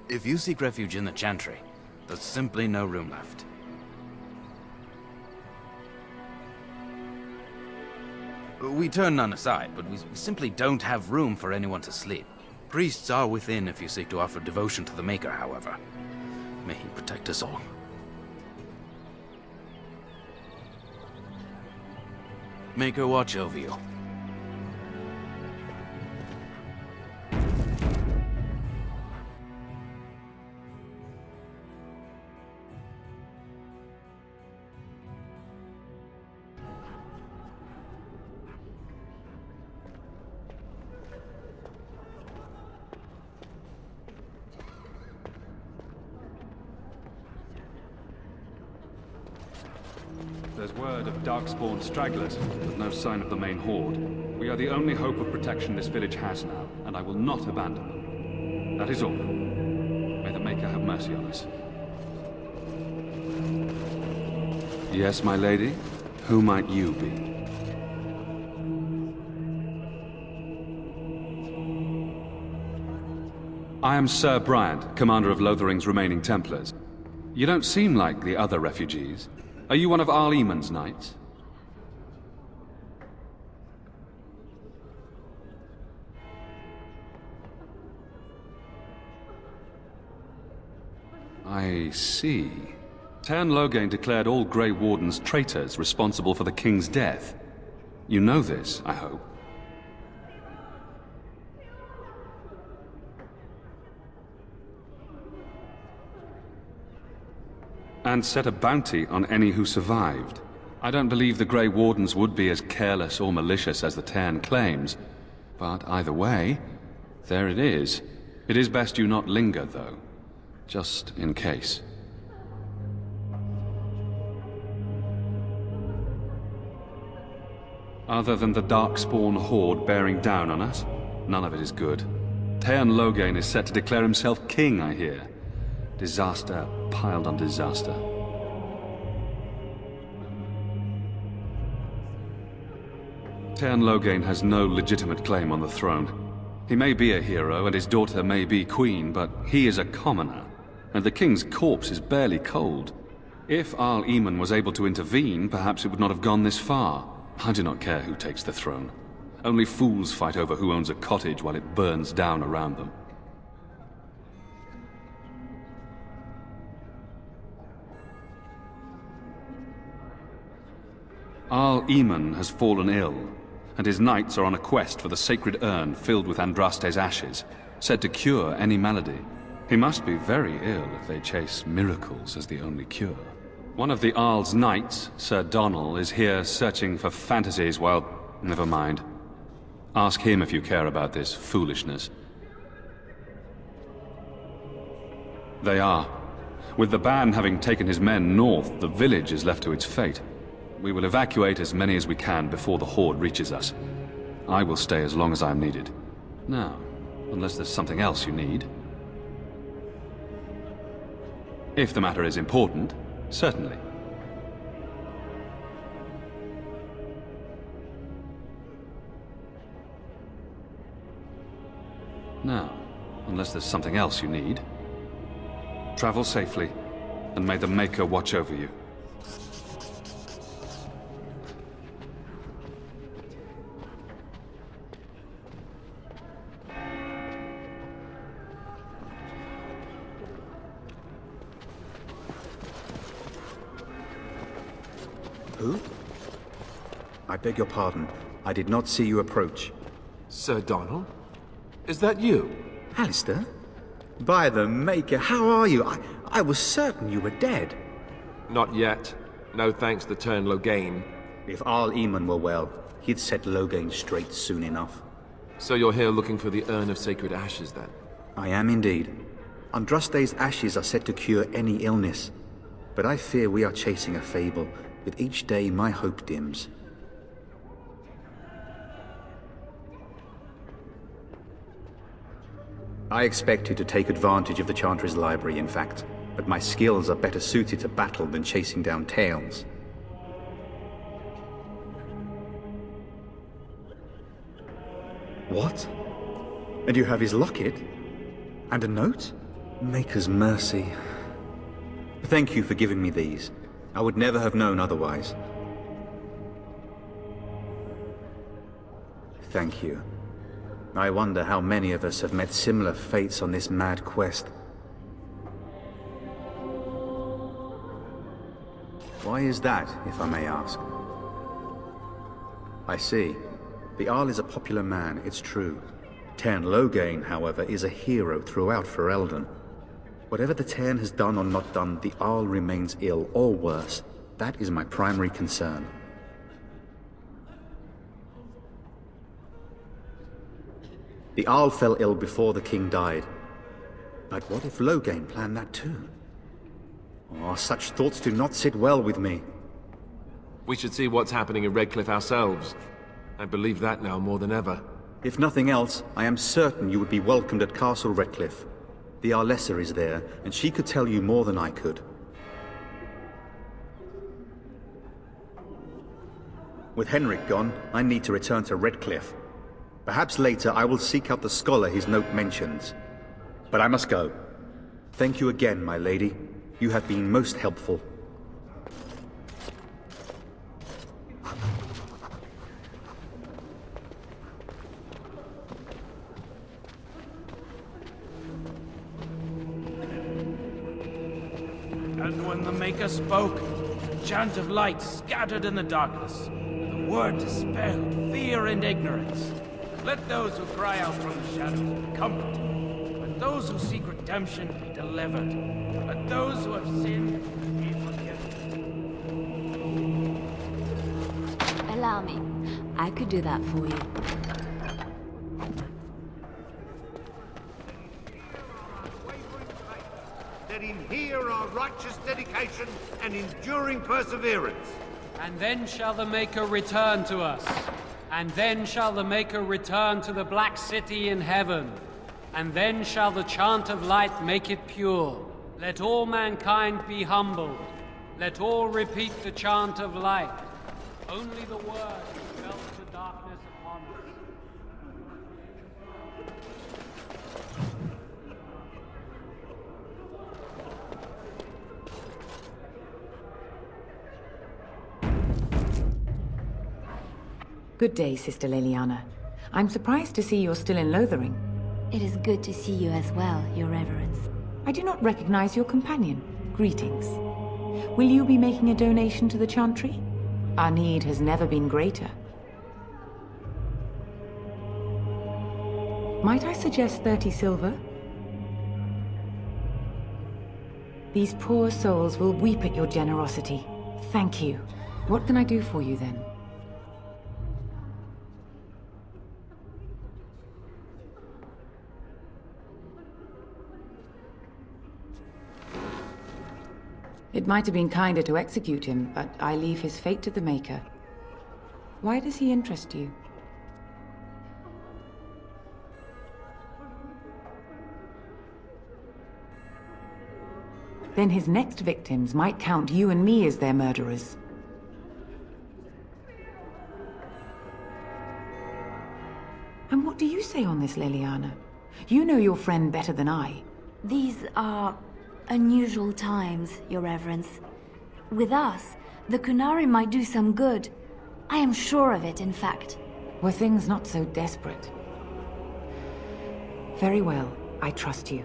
If you seek refuge in the Chantry, there's simply no room left. We turn none aside, but we simply don't have room for anyone to sleep. Priests are within if you seek to offer devotion to the Maker, however. May he protect us all. Maker watch over you. There's word of Darkspawn stragglers, but no sign of the main horde. We are the only hope of protection this village has now, and I will not abandon them. That is all. May the Maker have mercy on us. Yes, my lady? Who might you be? I am Sir Bryant, commander of Lothering's remaining Templars. You don't seem like the other refugees. Are you one of Arl Eamon's knights? I see. Teyrn Loghain declared all Grey Wardens traitors responsible for the King's death. You know this, I hope. And set a bounty on any who survived. I don't believe the Grey Wardens would be as careless or malicious as the Teyrn claims. But either way, there it is. It is best you not linger, though. Just in case. Other than the Darkspawn horde bearing down on us, none of it is good. Teyrn Loghain is set to declare himself king, I hear. Disaster piled on disaster. Teyrn Loghain has no legitimate claim on the throne. He may be a hero and his daughter may be queen, but he is a commoner, and the king's corpse is barely cold. If Arl Eamon was able to intervene, perhaps it would not have gone this far. I do not care who takes the throne. Only fools fight over who owns a cottage while it burns down around them. Arl Eamon has fallen ill, and his knights are on a quest for the sacred urn filled with Andraste's ashes, said to cure any malady. He must be very ill if they chase miracles as the only cure. One of the Arl's knights, Sir Donnell, is here searching for fantasies while... Never mind. Ask him if you care about this foolishness. They are. With the ban having taken his men north, the village is left to its fate. We will evacuate as many as we can before the horde reaches us. I will stay as long as I am needed. Now, unless there's something else you need. If the matter is important, certainly. Now, unless there's something else you need. Travel safely, and may the Maker watch over you. Who? I beg your pardon. I did not see you approach. Sir Donnell? Is that you? Alistair? By the Maker, how are you? I was certain you were dead. Not yet. No thanks to Teyrn Loghain. If Arl Eamon were well, he'd set Loghain straight soon enough. So you're here looking for the Urn of Sacred Ashes, then? I am indeed. Andraste's ashes are said to cure any illness. But I fear we are chasing a fable. With each day, my hope dims. I expected to take advantage of the Chantry's library, in fact, but my skills are better suited to battle than chasing down tales. What? And you have his locket? And a note? Maker's mercy. Thank you for giving me these. I would never have known otherwise. Thank you. I wonder how many of us have met similar fates on this mad quest. Why is that, if I may ask? I see. The Arl is a popular man, it's true. Teyrn Loghain, however, is a hero throughout Ferelden. Whatever the Teyrn has done or not done, the Arl remains ill, or worse. That is my primary concern. The Arl fell ill before the king died. But what if Loghain planned that too? Oh, such thoughts do not sit well with me. We should see what's happening in Redcliffe ourselves. I believe that now more than ever. If nothing else, I am certain you would be welcomed at Castle Redcliffe. The Arlessa is there, and she could tell you more than I could. With Henrik gone, I need to return to Redcliffe. Perhaps later I will seek out the scholar his note mentions. But I must go. Thank you again, my lady. You have been most helpful. And when the Maker spoke, a chant of light scattered in the darkness. The word dispelled fear and ignorance. Let those who cry out from the shadows be comforted. Let those who seek redemption be delivered. Let those who have sinned be forgiven. Allow me. I could do that for you. Let him hear our righteous dedication and enduring perseverance. And then shall the Maker return to us. And then shall the Maker return to the Black City in heaven. And then shall the chant of light make it pure. Let all mankind be humbled. Let all repeat the chant of light. Only the word dispels the darkness upon us. Good day, Sister Leliana. I'm surprised to see you're still in Lothering. It is good to see you as well, Your Reverence. I do not recognize your companion. Greetings. Will you be making a donation to the Chantry? Our need has never been greater. Might I suggest 30 silver? These poor souls will weep at your generosity. Thank you. What can I do for you then? It might have been kinder to execute him, but I leave his fate to the Maker. Why does he interest you? Then his next victims might count you and me as their murderers. And what do you say on this, Leliana? You know your friend better than I. These are unusual times, Your Reverence. With us, the Qunari might do some good. I am sure of it, in fact. Were things not so desperate? Very well, I trust you.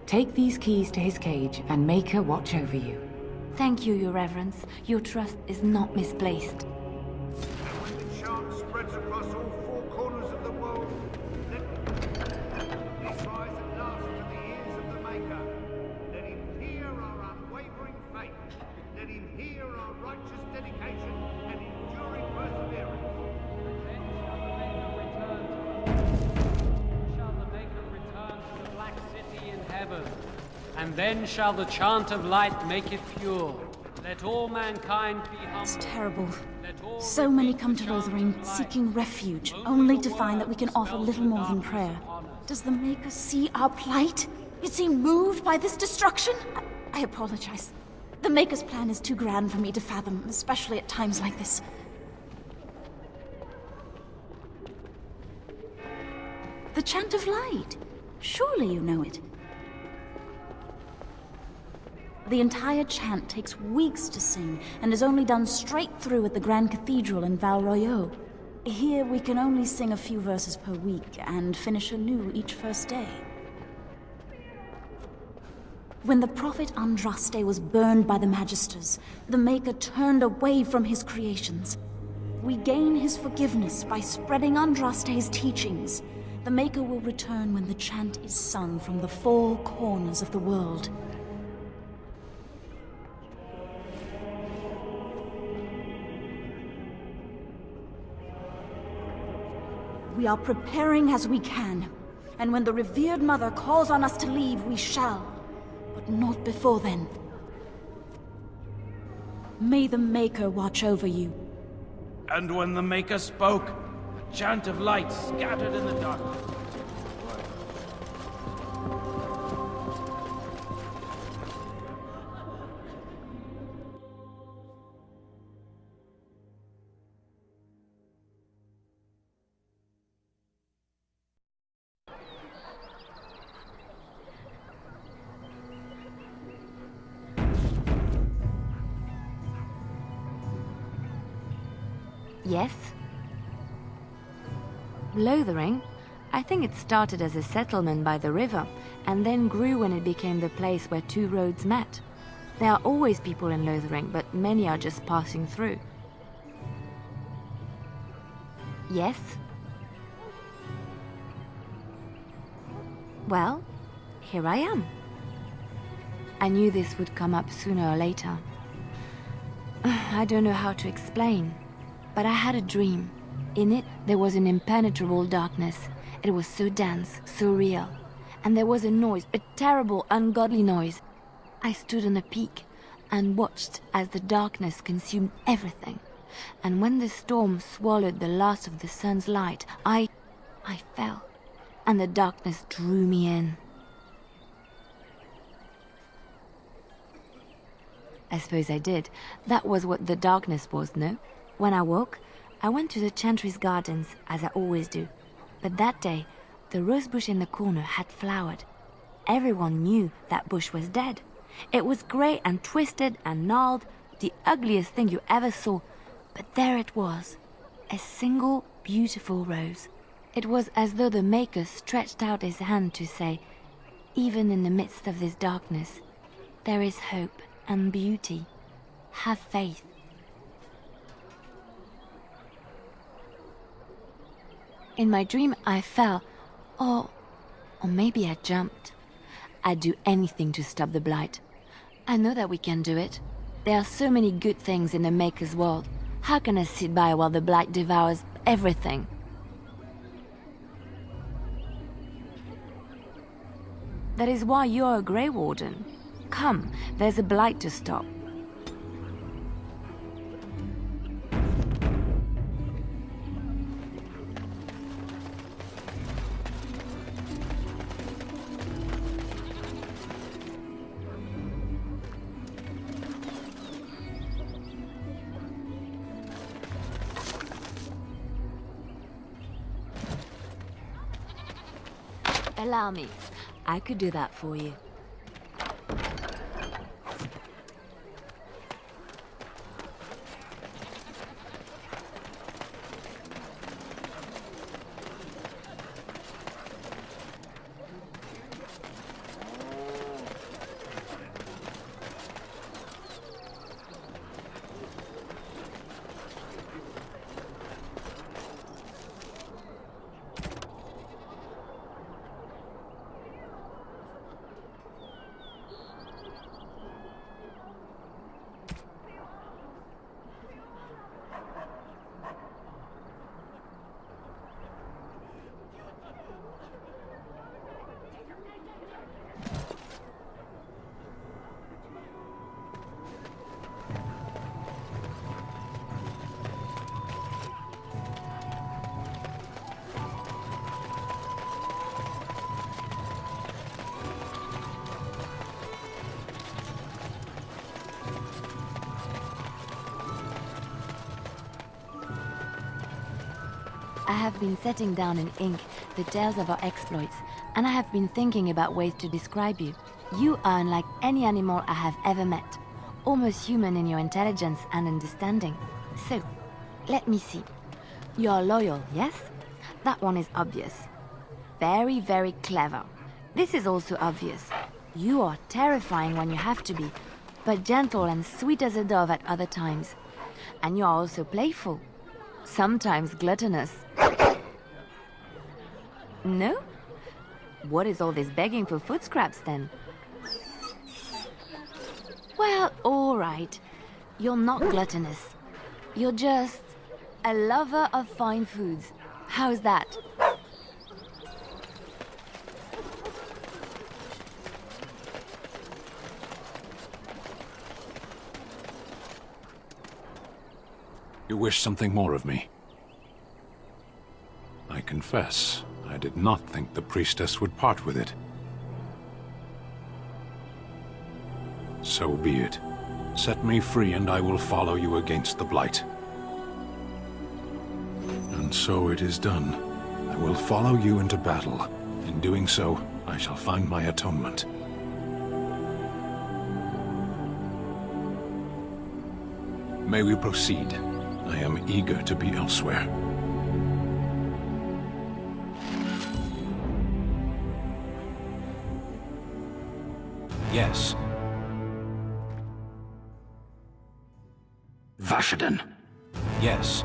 Take these keys to his cage and Maker watch over you. Thank you, Your Reverence. Your trust is not misplaced. And when the chant spreads across all four corners of the world, let it rise at last to the ears of the Maker. Let him hear our unwavering faith. Let him hear our righteous dedication and enduring perseverance. Shall the Maker return to the Black City in heaven, and then shall the chant of light make it pure. Let all mankind be humble. It's terrible. Let all So many repeat come the to chant of Lothering light. seeking refuge, Only only the to find that we can word offer dispels little the more than darkness prayer. upon us. Does the Maker see our plight? Is he moved by this destruction? I apologize. The Maker's plan is too grand for me to fathom, especially at times like this. The Chant of Light. Surely you know it. The entire chant takes weeks to sing and is only done straight through at the Grand Cathedral in Val Royeaux. Here we can only sing a few verses per week and finish anew each first day. When the prophet Andraste was burned by the Magisters, the Maker turned away from his creations. We gain his forgiveness by spreading Andraste's teachings. The Maker will return when the chant is sung from the four corners of the world. We are preparing as we can, and when the revered Mother calls on us to leave, we shall, but not before then. May the Maker watch over you. And when the Maker spoke, a chant of light scattered in the darkness. Yes? Lothering? I think it started as a settlement by the river, and then grew when it became the place where two roads met. There are always people in Lothering, but many are just passing through. Yes? Well, here I am. I knew this would come up sooner or later. I don't know how to explain. But I had a dream. In it, there was an impenetrable darkness. It was so dense, so real. And there was a noise, a terrible, ungodly noise. I stood on a peak and watched as the darkness consumed everything. And when the storm swallowed the last of the sun's light, I fell. And the darkness drew me in. I suppose I did. That was what the darkness was, no? When I woke, I went to the Chantry's gardens, as I always do. But that day, the rosebush in the corner had flowered. Everyone knew that bush was dead. It was grey and twisted and gnarled, the ugliest thing you ever saw. But there it was, a single beautiful rose. It was as though the Maker stretched out his hand to say, even in the midst of this darkness, there is hope and beauty. Have faith. In my dream, I fell, or maybe I jumped. I'd do anything to stop the Blight. I know that we can do it. There are so many good things in the Maker's world. How can I sit by while the Blight devours everything? That is why you're a Grey Warden. Come, there's a Blight to stop. Allow me. I could do that for you. have been setting down in ink the tales of our exploits, and I have been thinking about ways to describe you. You are unlike any animal I have ever met, almost human in your intelligence and understanding. So, let me see. You're loyal, yes? That one is obvious. Very, very clever. This is also obvious. You are terrifying when you have to be, but gentle and sweet as a dove at other times. And you are also playful. Sometimes gluttonous. No? What is all this begging for food scraps then? Well, all right. You're not gluttonous. You're just a lover of fine foods. How's that? You wish something more of me? I confess, I did not think the priestess would part with it. So be it. Set me free and I will follow you against the Blight. And so it is done. I will follow you into battle. In doing so, I shall find my atonement. May we proceed? I am eager to be elsewhere. Yes. Vashaden. Yes.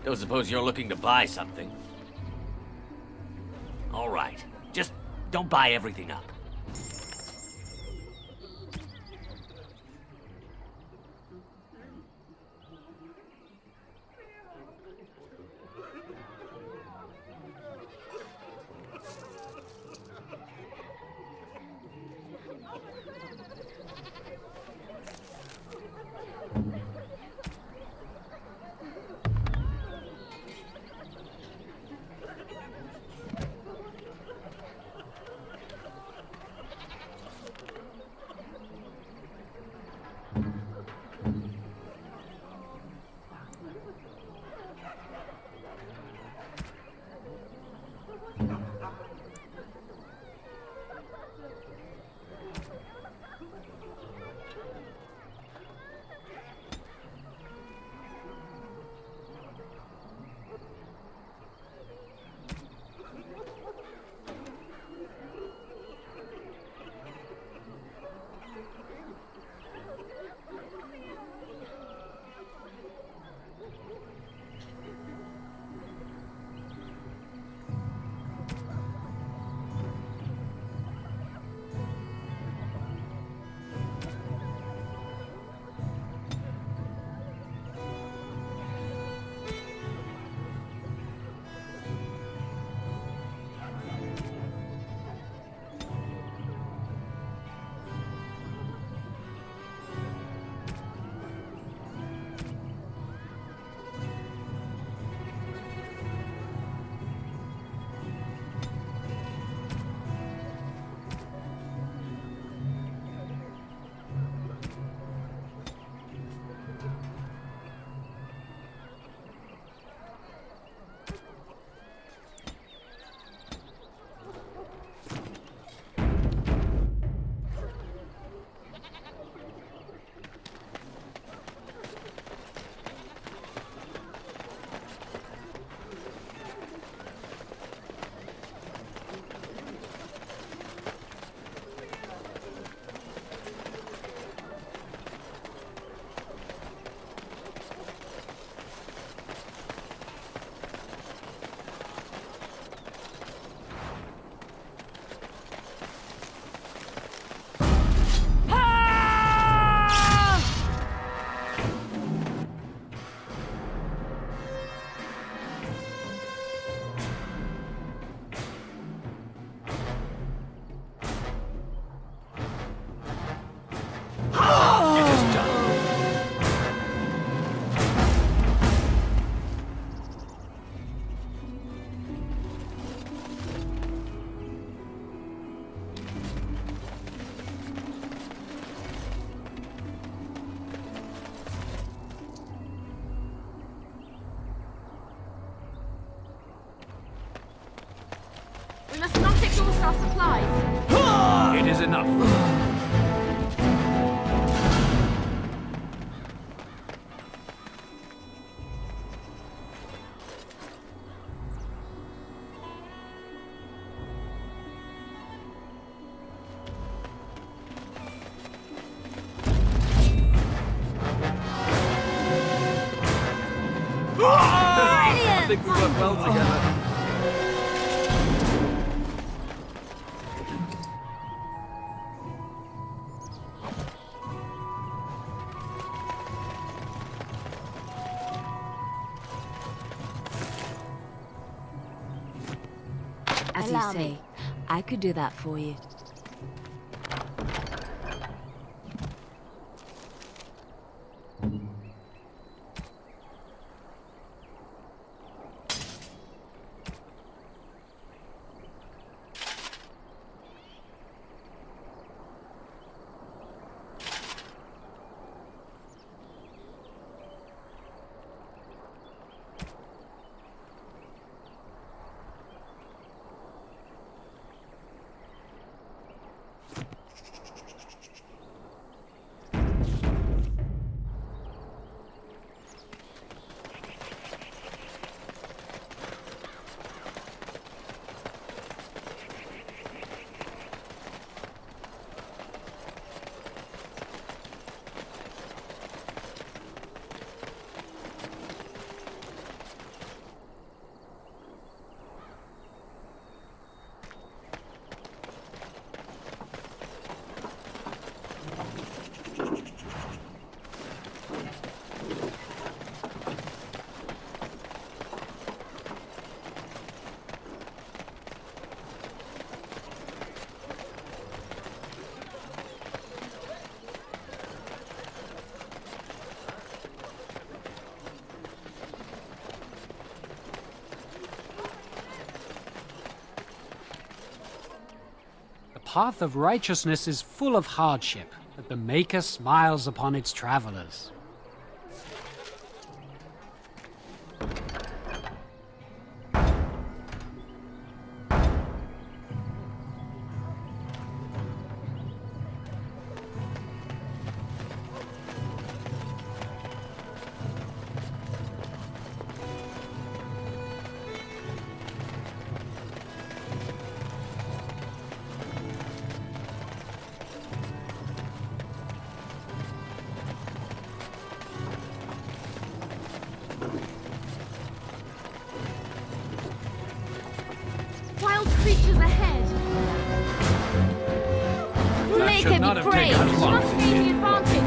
Don't suppose you're looking to buy something? All right. Just don't buy everything up. supplies. It is enough. I think we work well together. As you say, I could do that for you. The path of righteousness is full of hardship, but the Maker smiles upon its travelers. Wild creatures ahead. That should not have taken us long. Must gain the advantage.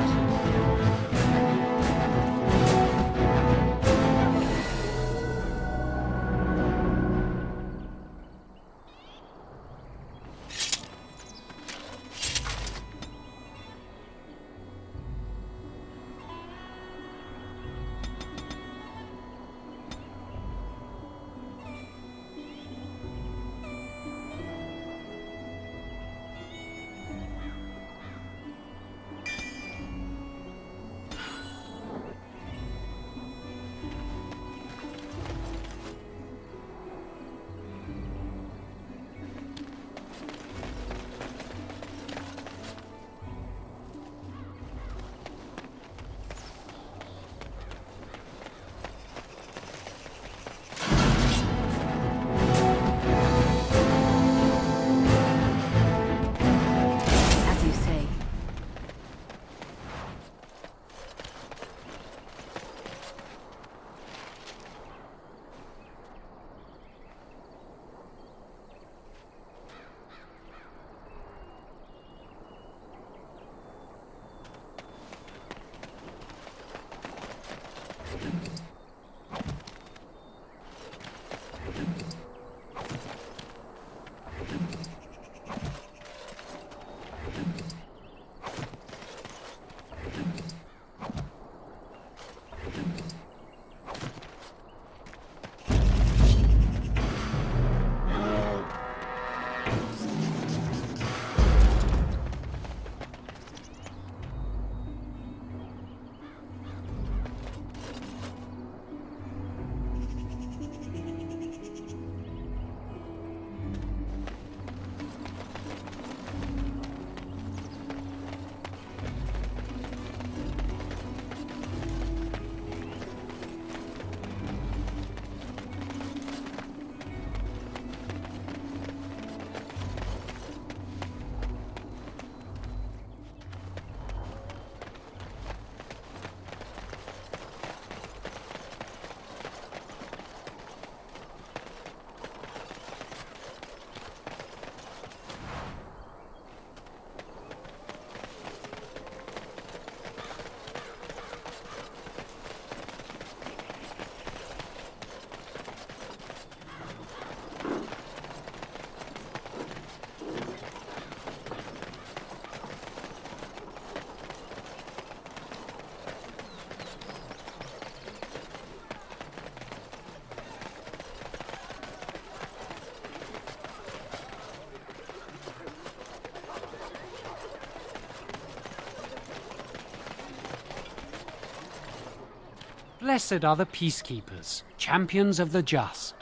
Blessed are the peacekeepers, champions of the just.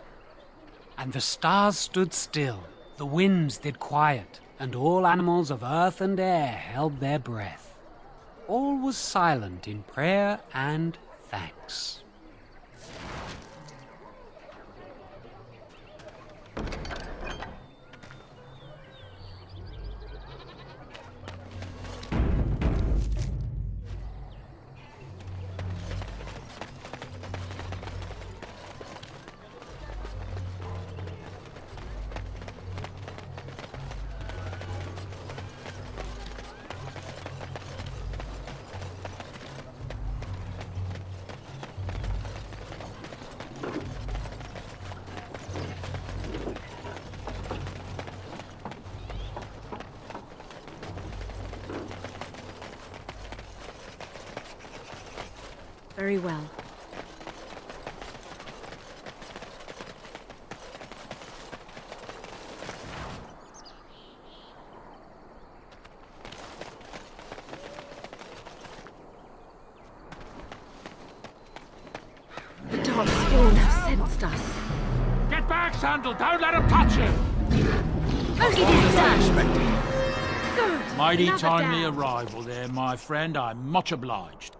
And the stars stood still, the winds did quiet, and all animals of earth and air held their breath. All was silent in prayer and thanks. Very well. The Darkspawn have sensed us. Get back, Sandal! Don't let him touch you! Mostly this time. Good. Mighty Another timely down. arrival there, my friend. I'm much obliged.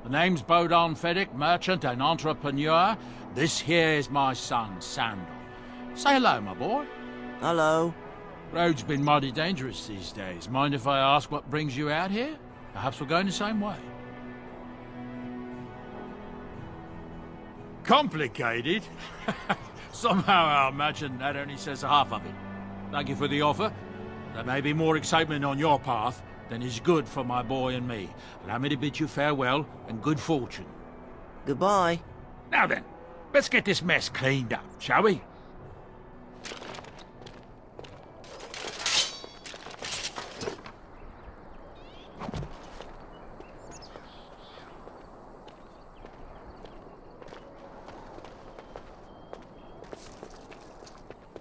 The name's Bodon Feddick, merchant and entrepreneur. This here is my son, Sandal. Say hello, my boy. Hello. Road's been mighty dangerous these days. Mind if I ask what brings you out here? Perhaps we're going the same way. Complicated? Somehow I imagine that only says half of it. Thank you for the offer. There may be more excitement on your path than is good for my boy and me. Allow me to bid you farewell and good fortune. Goodbye. Now then, let's get this mess cleaned up, shall we?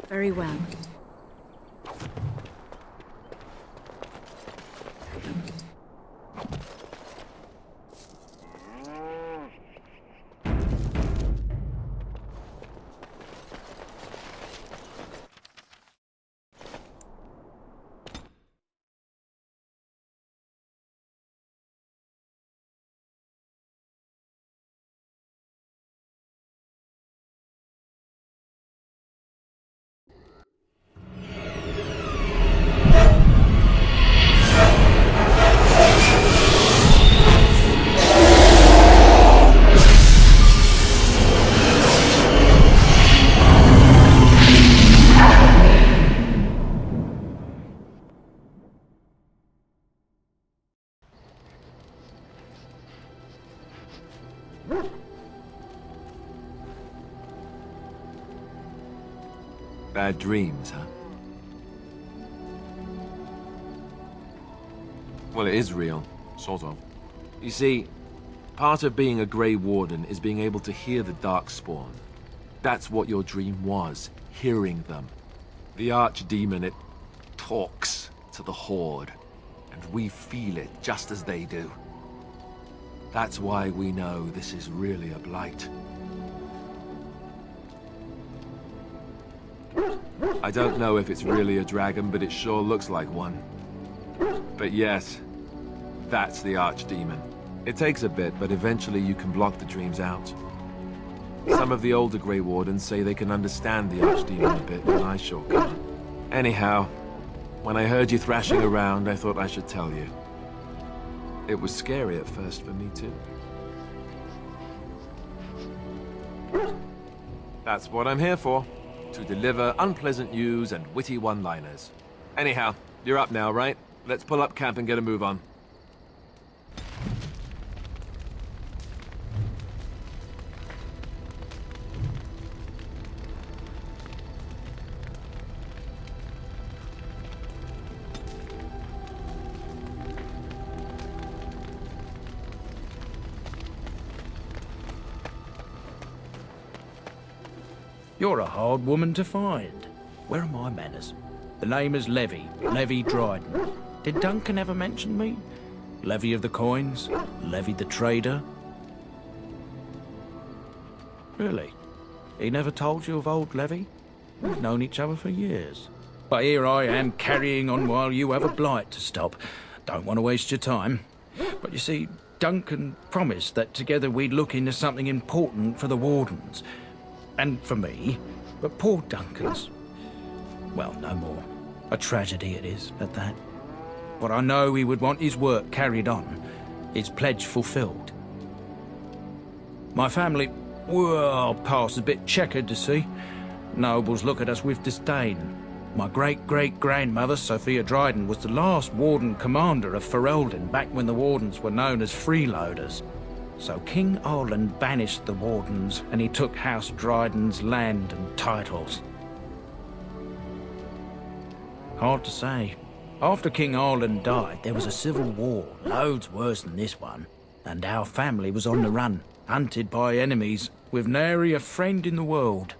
Very well. Bad dreams, huh? Well, it is real, sort of. You see, part of being a Grey Warden is being able to hear the Darkspawn. That's what your dream was, hearing them. The Archdemon, it talks to the Horde, and we feel it just as they do. That's why we know this is really a blight. I don't know if it's really a dragon, but it sure looks like one. But yes, that's the Archdemon. It takes a bit, but eventually you can block the dreams out. Some of the older Grey Wardens say they can understand the Archdemon a bit, but I sure can't. Anyhow, when I heard you thrashing around, I thought I should tell you. It was scary at first for me, too. That's what I'm here for. To deliver unpleasant news and witty one-liners. Anyhow, you're up now, right? Let's pull up camp and get a move on. You're a hard woman to find. Where are my manners? The name is Levy, Levy Dryden. Did Duncan ever mention me? Levy of the coins? Levy the trader? Really? He never told you of old Levy? We've known each other for years. But here I am carrying on while you have a blight to stop. Don't want to waste your time. But you see, Duncan promised that together we'd look into something important for the Wardens. And for me. But poor Duncan's... well, no more. A tragedy it is, at that. But I know he would want his work carried on. His pledge fulfilled. My family, well, past a bit checkered to see. Nobles look at us with disdain. My great-great-grandmother, Sophia Dryden, was the last Warden commander of Ferelden back when the Wardens were known as freeloaders. So King Arlen banished the Wardens, and he took House Dryden's land and titles. Hard to say. After King Arlen died, there was a civil war, loads worse than this one, and our family was on the run, hunted by enemies, with nary a friend in the world.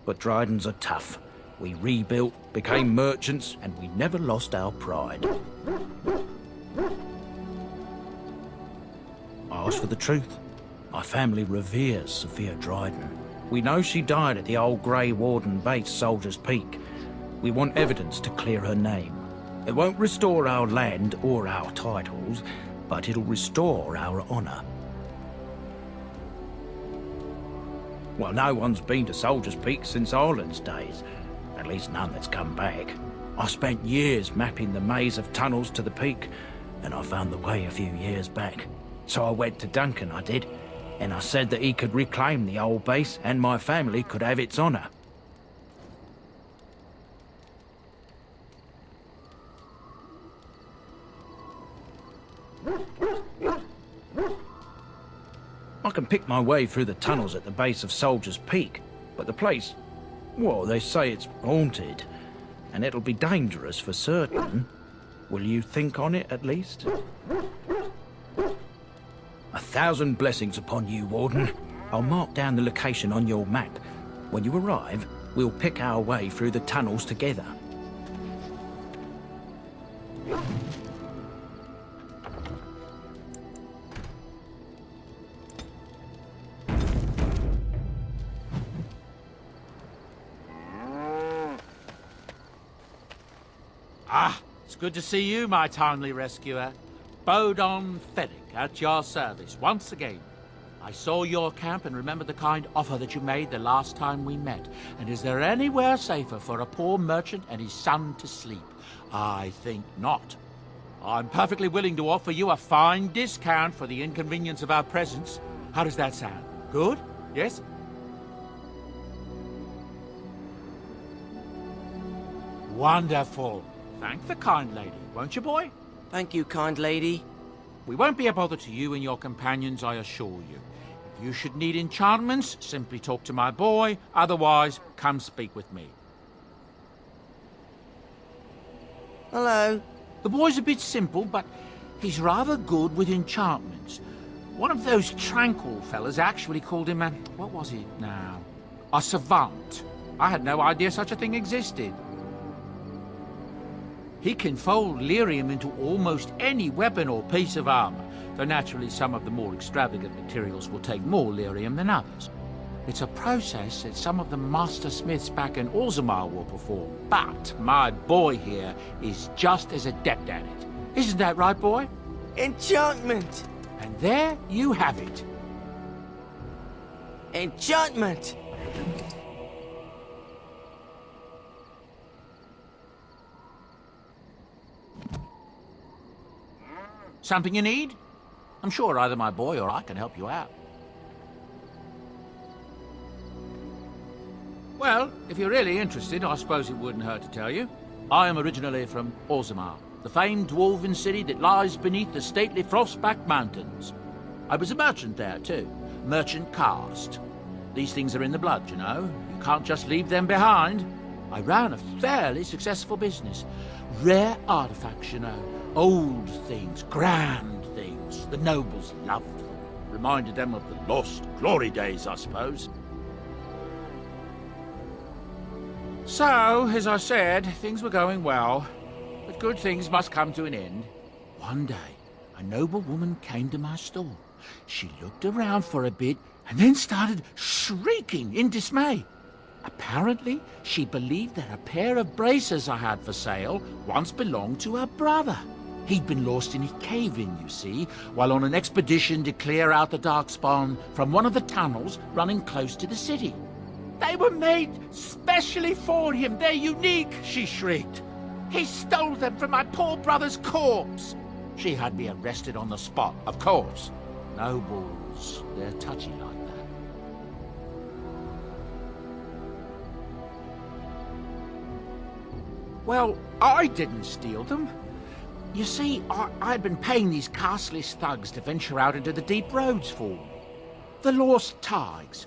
But Drydens are tough. We rebuilt, became merchants, and we never lost our pride. As for the truth, my family reveres Sophia Dryden. We know she died at the old Grey Warden base, Soldier's Peak. We want evidence to clear her name. It won't restore our land or our titles, but it'll restore our honour. Well, no one's been to Soldier's Peak since Arlen's days. At least none that's come back. I spent years mapping the maze of tunnels to the peak, and I found the way a few years back. So I went to Duncan, I did, and I said that he could reclaim the old base and my family could have its honour. I can pick my way through the tunnels at the base of Soldier's Peak, but the place, well, they say it's haunted, and it'll be dangerous for certain. Will you think on it, at least? 1,000 blessings upon you, Warden. I'll mark down the location on your map. When you arrive, we'll pick our way through the tunnels together. Ah, it's good to see you, my timely rescuer. Bodon Ferric, at your service, once again. I saw your camp and remember the kind offer that you made the last time we met. And is there anywhere safer for a poor merchant and his son to sleep? I think not. I'm perfectly willing to offer you a fine discount for the inconvenience of our presence. How does that sound? Good? Yes? Wonderful. Thank the kind lady, won't you, boy? Thank you, kind lady. We won't be a bother to you and your companions, I assure you. If you should need enchantments, simply talk to my boy. Otherwise, come speak with me. Hello. The boy's a bit simple, but he's rather good with enchantments. One of those tranquil fellas actually called him a... what was it now? A savant. I had no idea such a thing existed. He can fold lyrium into almost any weapon or piece of armor, though naturally some of the more extravagant materials will take more lyrium than others. It's a process that some of the master smiths back in Orzammar will perform, but my boy here is just as adept at it. Isn't that right, boy? Enchantment! And there you have it. Enchantment! Something you need? I'm sure either my boy or I can help you out. Well, if you're really interested, I suppose it wouldn't hurt to tell you. I am originally from Orzammar, the famed dwarven city that lies beneath the stately Frostback Mountains. I was a merchant there, too. Merchant caste. These things are in the blood, you know. You can't just leave them behind. I ran a fairly successful business. Rare artifacts, you know. Old things, grand things. The nobles loved them. Reminded them of the lost glory days, I suppose. So, as I said, things were going well. But good things must come to an end. One day, a noble woman came to my store. She looked around for a bit and then started shrieking in dismay. Apparently, she believed that a pair of braces I had for sale once belonged to her brother. He'd been lost in a cave-in, you see, while on an expedition to clear out the Darkspawn from one of the tunnels running close to the city. They were made specially for him. They're unique, she shrieked. He stole them from my poor brother's corpse. She had me arrested on the spot, of course. Nobles, they're touchy like that. Well, I didn't steal them. You see, I'd been paying these castless thugs to venture out into the deep roads for me. The lost tides.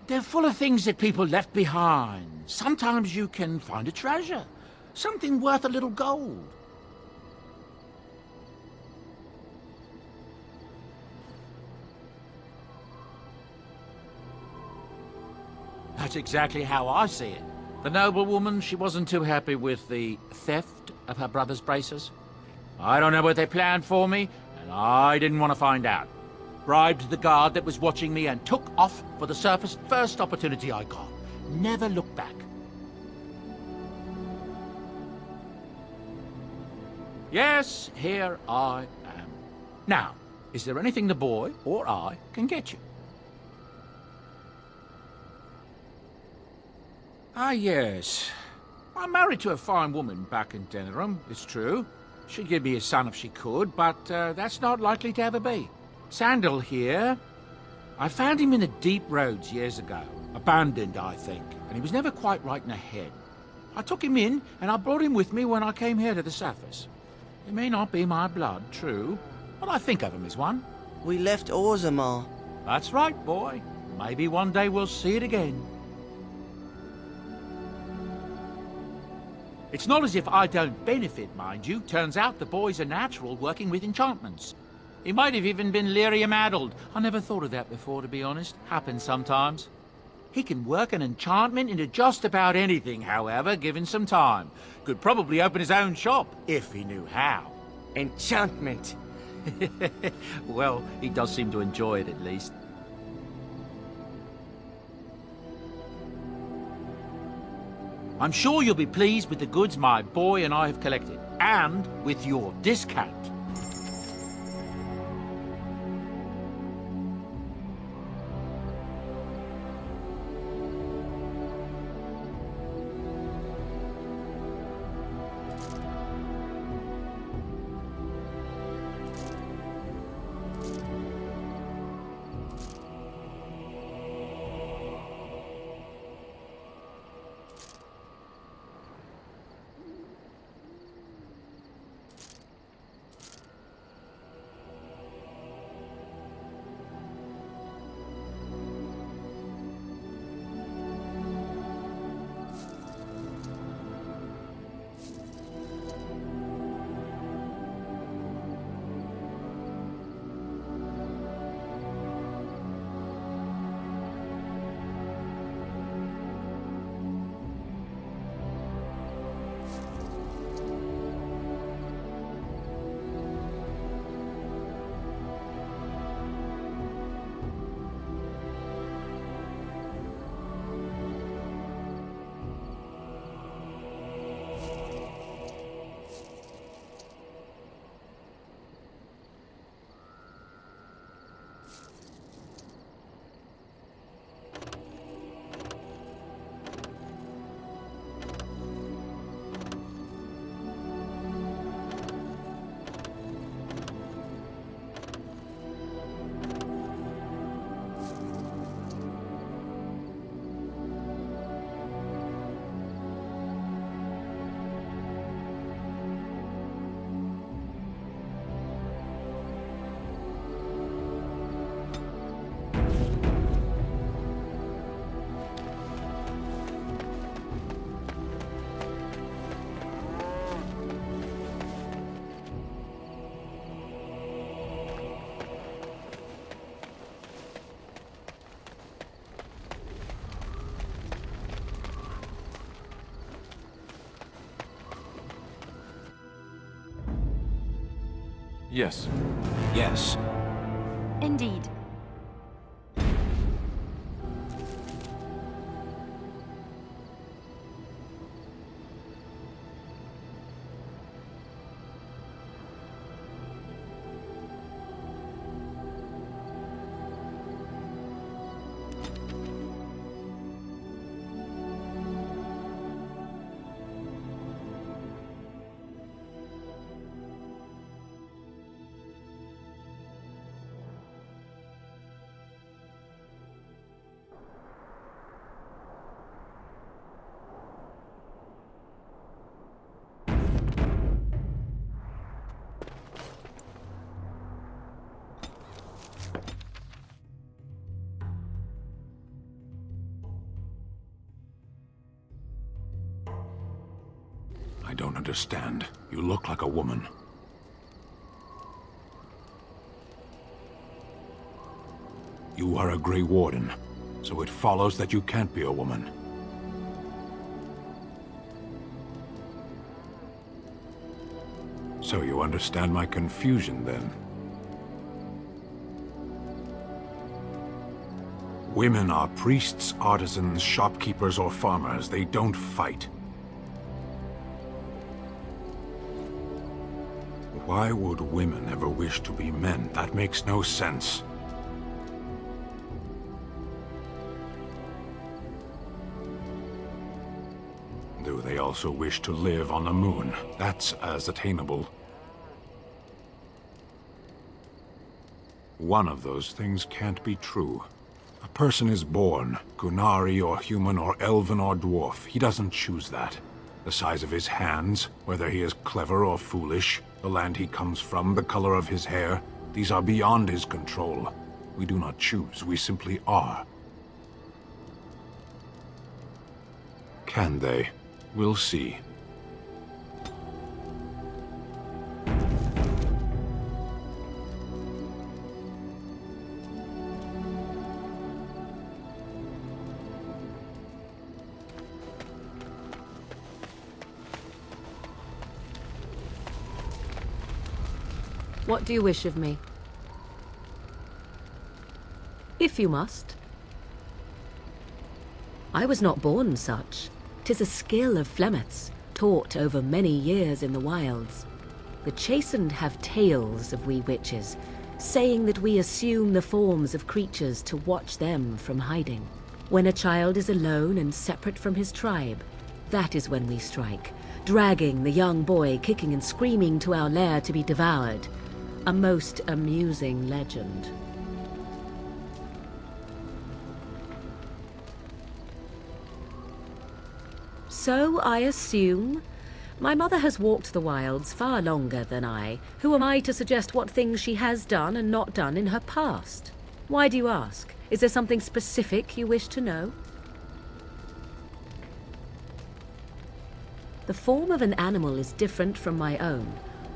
They're full of things that people left behind. Sometimes you can find a treasure. Something worth a little gold. That's exactly how I see it. The noblewoman, she wasn't too happy with the theft of her brother's braces. I don't know what they planned for me, and I didn't want to find out. Bribed the guard that was watching me and took off for the surface first opportunity I got. Never looked back. Yes, here I am. Now, is there anything the boy or I can get you? Ah, yes. I'm married to a fine woman back in Denerim, it's true. She'd give me a son if she could, but that's not likely to ever be. Sandal here. I found him in the deep roads years ago. Abandoned, I think, and he was never quite right in the head. I took him in, and I brought him with me when I came here to the surface. It may not be my blood, true, but I think of him as one. We left Orzammar. That's right, boy. Maybe one day we'll see it again. It's not as if I don't benefit, mind you. Turns out the boy's a natural working with enchantments. He might have even been lyrium-addled. I never thought of that before, to be honest. Happens sometimes. He can work an enchantment into just about anything, however, given some time. Could probably open his own shop, if he knew how. Enchantment. Well, he does seem to enjoy it, at least. I'm sure you'll be pleased with the goods my boy and I have collected, and with your discount. Yes. yes. Indeed. I don't understand. You look like a woman. You are a Grey Warden, so it follows that you can't be a woman. So you understand my confusion, then? Women are priests, artisans, shopkeepers, or farmers. They don't fight. Why would women ever wish to be men? That makes no sense. Do they also wish to live on the moon? That's as attainable. One of those things can't be true. A person is born, Gunari or human or elven or dwarf. He doesn't choose that. The size of his hands, whether he is clever or foolish, the land he comes from, the color of his hair, these are beyond his control. We do not choose, we simply are. Can they? We'll see. What do you wish of me? If you must. I was not born such. 'Tis a skill of Flemeth's, taught over many years in the wilds. The chastened have tales of we witches, saying that we assume the forms of creatures to watch them from hiding. When a child is alone and separate from his tribe, that is when we strike, dragging the young boy kicking and screaming to our lair to be devoured. A most amusing legend. So I assume. My mother has walked the wilds far longer than I. Who am I to suggest what things she has done and not done in her past? Why do you ask? Is there something specific you wish to know? The form of an animal is different from my own.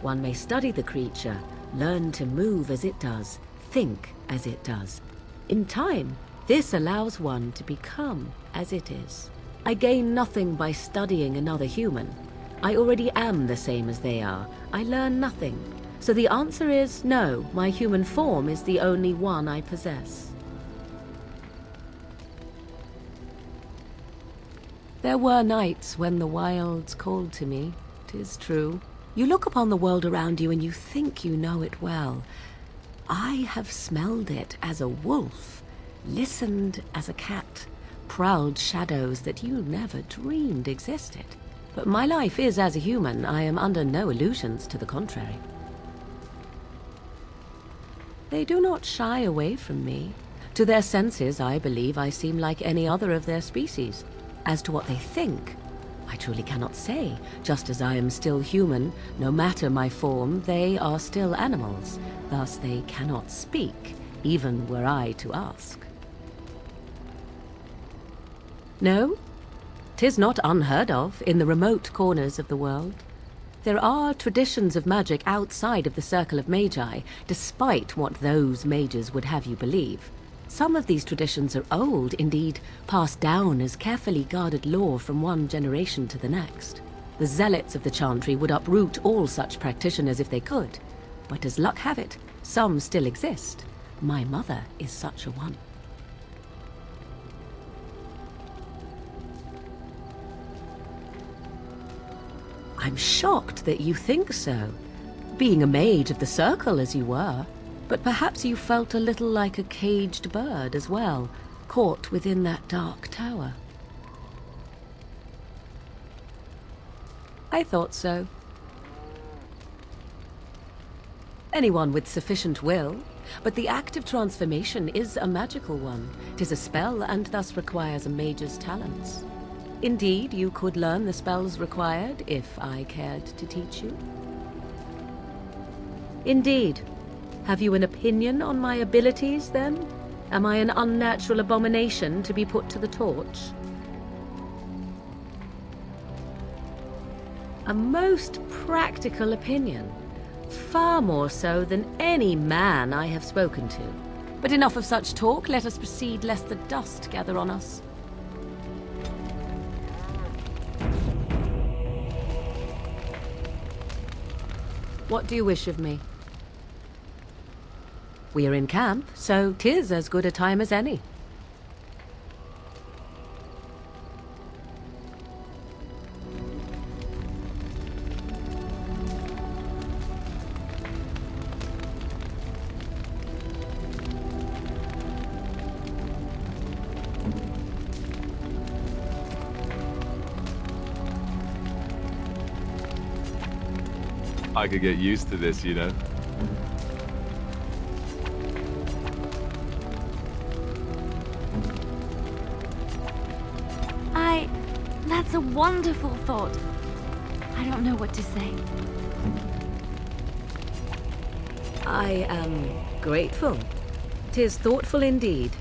One may study the creature, learn to move as it does, think as it does. In time, this allows one to become as it is. I gain nothing by studying another human. I already am the same as they are. I learn nothing. So the answer is no, my human form is the only one I possess. There were nights when the wilds called to me, 'tis true. You look upon the world around you and you think you know it well. I have smelled it as a wolf, listened as a cat, prowled shadows that you never dreamed existed. But my life is as a human. I am under no illusions to the contrary. They do not shy away from me. To their senses, I believe I seem like any other of their species. As to what they think, I truly cannot say. Just as I am still human, no matter my form, they are still animals. Thus they cannot speak, even were I to ask. No, 'tis not unheard of in the remote corners of the world. There are traditions of magic outside of the circle of magi, despite what those mages would have you believe. Some of these traditions are old, indeed, passed down as carefully guarded lore from one generation to the next. The zealots of the Chantry would uproot all such practitioners if they could, but as luck have it, Some still exist. My mother is such a one. I'm shocked that you think so, being a mage of the Circle as you were. But perhaps you felt a little like a caged bird as well, caught within that dark tower. I thought so. Anyone with sufficient will, but the act of transformation is a magical one. 'Tis a spell and thus requires a mage's talents. Indeed, you could learn the spells required if I cared to teach you. Indeed. Have you an opinion on my abilities, then? Am I an unnatural abomination to be put to the torch? A most practical opinion. Far more so than any man I have spoken to. But enough of such talk, let us proceed lest the dust gather on us. What do you wish of me? We are in camp, so 'tis as good a time as any. I could get used to this, you know. That's a wonderful thought. I don't know what to say. I am grateful. 'Tis thoughtful indeed.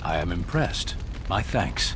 I am impressed. My thanks.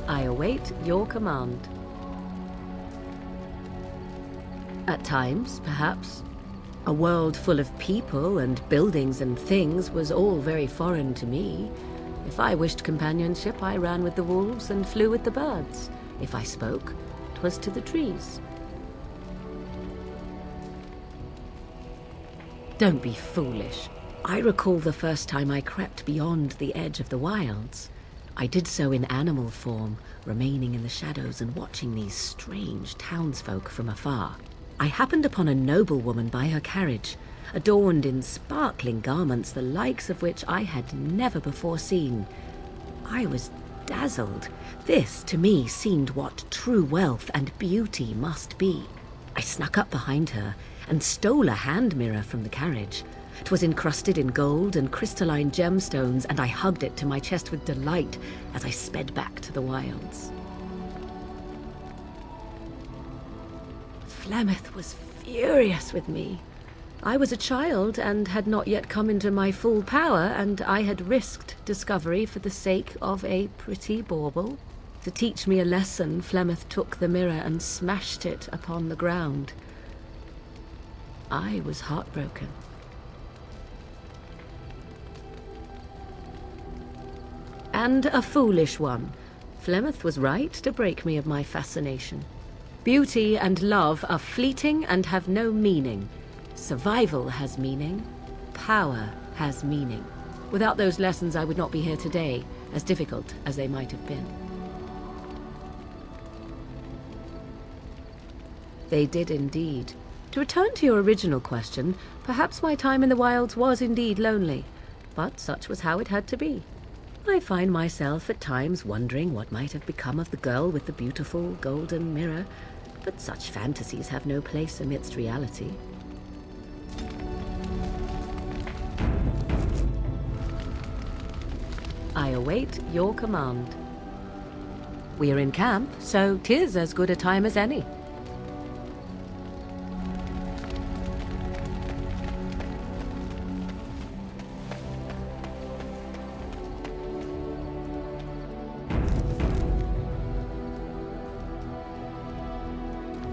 I await your command. At times, perhaps, a world full of people and buildings and things was all very foreign to me. If I wished companionship, I ran with the wolves and flew with the birds. If I spoke, 'twas to the trees. Don't be foolish. I recall the first time I crept beyond the edge of the wilds. I did so in animal form, remaining in the shadows and watching these strange townsfolk from afar. I happened upon a noblewoman by her carriage, adorned in sparkling garments the likes of which I had never before seen. I was dazzled. This, to me, seemed what true wealth and beauty must be. I snuck up behind her and stole a hand mirror from the carriage. 'Twas encrusted in gold and crystalline gemstones, and I hugged it to my chest with delight as I sped back to the wilds. Flemeth was furious with me. I was a child and had not yet come into my full power, and I had risked discovery for the sake of a pretty bauble. To teach me a lesson, Flemeth took the mirror and smashed it upon the ground. I was heartbroken. And a foolish one. Flemeth was right to break me of my fascination. Beauty and love are fleeting and have no meaning. Survival has meaning. Power has meaning. Without those lessons, I would not be here today, as difficult as they might have been. They did indeed. To return to your original question, perhaps my time in the wilds was indeed lonely, but such was how it had to be. I find myself at times wondering what might have become of the girl with the beautiful golden mirror, but such fantasies have no place amidst reality. I await your command. We are in camp, so 'tis as good a time as any.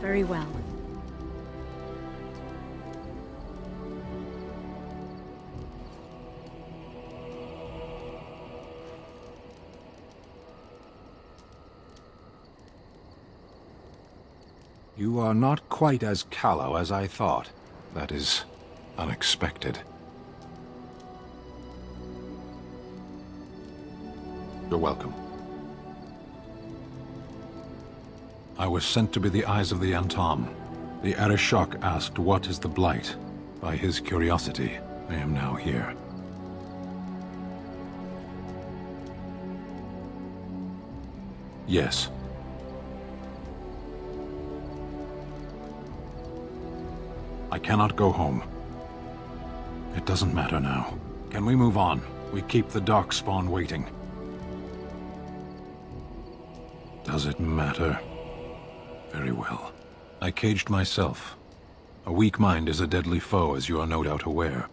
Very well. You are not quite as callow as I thought. That is unexpected. You're welcome. I was sent to be the eyes of the Antam. The Arishok asked, "What is the Blight?" By his curiosity, I am now here. Yes. I cannot go home. It doesn't matter now. Can we move on? We keep the Darkspawn waiting. Does it matter? Very well. I caged myself. A weak mind is a deadly foe, as you are no doubt aware.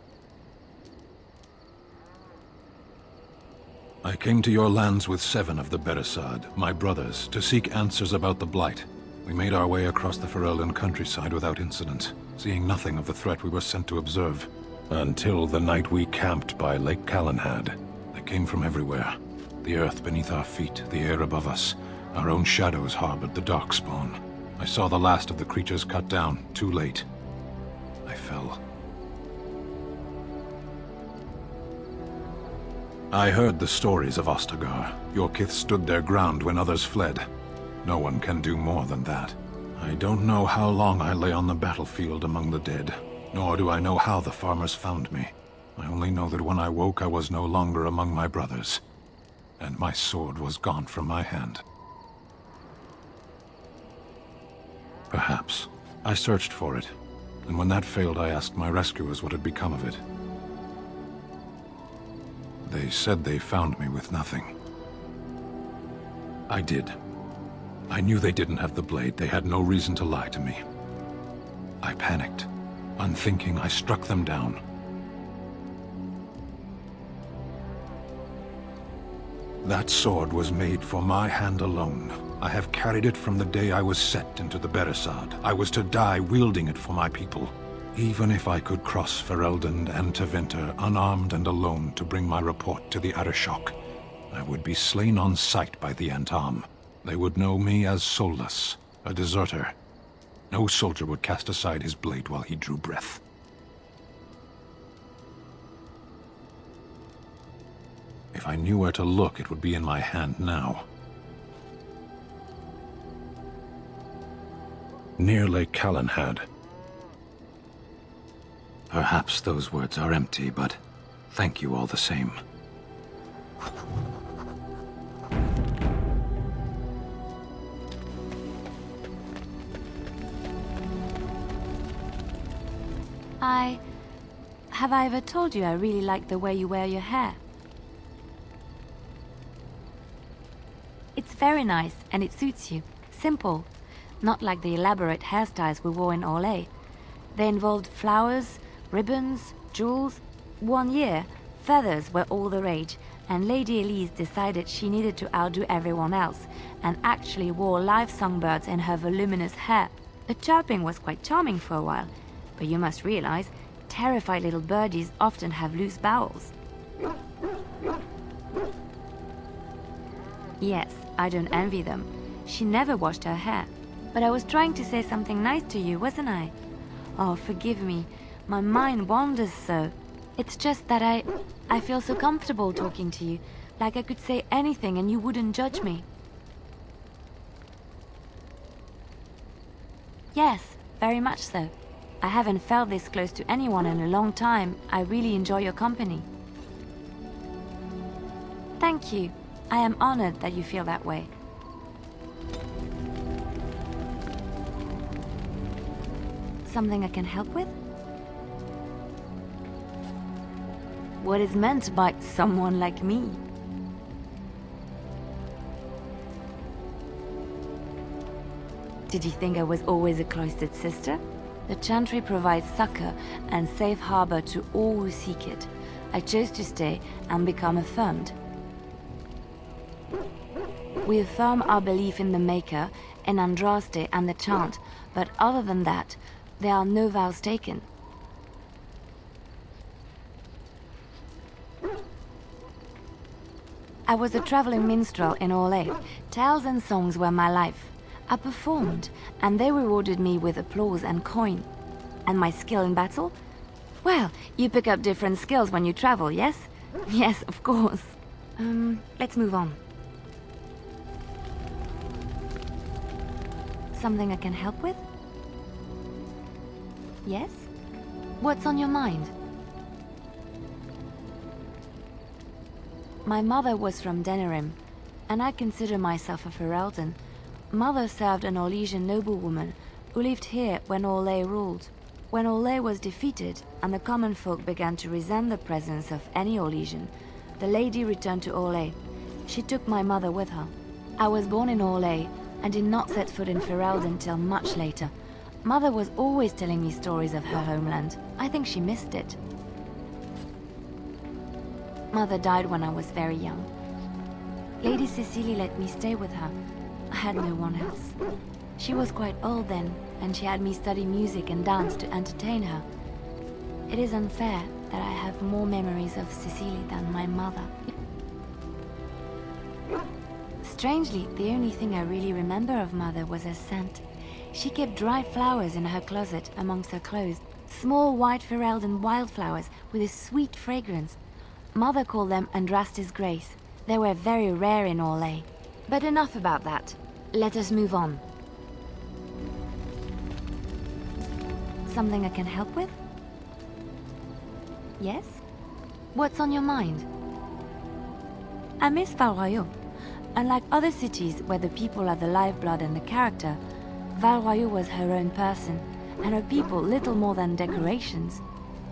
I came to your lands with 7 of the Beresad, my brothers, to seek answers about the Blight. We made our way across the Ferelden countryside without incident, seeing nothing of the threat we were sent to observe. Until the night we camped by Lake Calenhad. They came from everywhere. The earth beneath our feet, the air above us. Our own shadows harbored the Darkspawn. I saw the last of the creatures cut down, too late. I fell. I heard the stories of Ostagar. Your kith stood their ground when others fled. No one can do more than that. I don't know how long I lay on the battlefield among the dead, nor do I know how the farmers found me. I only know that when I woke I was no longer among my brothers, and my sword was gone from my hand. Perhaps. I searched for it, and when that failed I asked my rescuers what had become of it. They said they found me with nothing. I did. I knew they didn't have the blade. They had no reason to lie to me. I panicked. Unthinking, I struck them down. That sword was made for my hand alone. I have carried it from the day I was set into the Beresad. I was to die wielding it for my people. Even if I could cross Ferelden and Tevinter unarmed and alone to bring my report to the Arishok, I would be slain on sight by the Antam. They would know me as soulless, a deserter. No soldier would cast aside his blade while he drew breath. If I knew where to look, it would be in my hand now. Near Lake Calenhad. Perhaps those words are empty, but thank you all the same. Have I ever told you I really like the way you wear your hair? It's very nice, and it suits you. Simple. Not like the elaborate hairstyles we wore in Orlais. They involved flowers, ribbons, jewels. One year, feathers were all the rage, and Lady Elise decided she needed to outdo everyone else, and actually wore live songbirds in her voluminous hair. The chirping was quite charming for a while, but you must realize, terrified little birdies often have loose bowels. Yes, I don't envy them. She never washed her hair. But I was trying to say something nice to you, wasn't I? Oh, forgive me. My mind wanders so. It's just that I feel so comfortable talking to you, like I could say anything and you wouldn't judge me. Yes, very much so. I haven't felt this close to anyone in a long time. I really enjoy your company. Thank you. I am honored that you feel that way. Something I can help with? What is meant by someone like me? Did you think I was always a cloistered sister? The Chantry provides succor and safe harbor to all who seek it. I chose to stay and become affirmed. We affirm our belief in the Maker, in Andraste and the Chant, but other than that, there are no vows taken. I was a traveling minstrel in Orlais. Tales and songs were my life. I performed, and they rewarded me with applause and coin. And my skill in battle? Well, you pick up different skills when you travel, yes? Yes, of course. Let's move on. Something I can help with? Yes? What's on your mind? My mother was from Denerim, and I consider myself a Ferelden. Mother served an Orlesian noblewoman who lived here when Orlais ruled. When Orlais was defeated and the common folk began to resent the presence of any Orlesian, the lady returned to Orlais. She took my mother with her. I was born in Orlais and did not set foot in Ferelden till much later. Mother was always telling me stories of her homeland. I think she missed it. Mother died when I was very young. Lady Cecilie let me stay with her. I had no one else. She was quite old then, and she had me study music and dance to entertain her. It is unfair that I have more memories of Cecilie than my mother. Strangely, the only thing I really remember of Mother was her scent. She kept dried flowers in her closet amongst her clothes. Small white Ferelden wildflowers with a sweet fragrance. Mother called them Andraste's Grace. They were very rare in Orlais. But enough about that. Let us move on. Something I can help with? Yes? What's on your mind? I miss Val Royeaux. Unlike other cities where the people are the lifeblood and the character, Val Royeaux was her own person, and her people little more than decorations.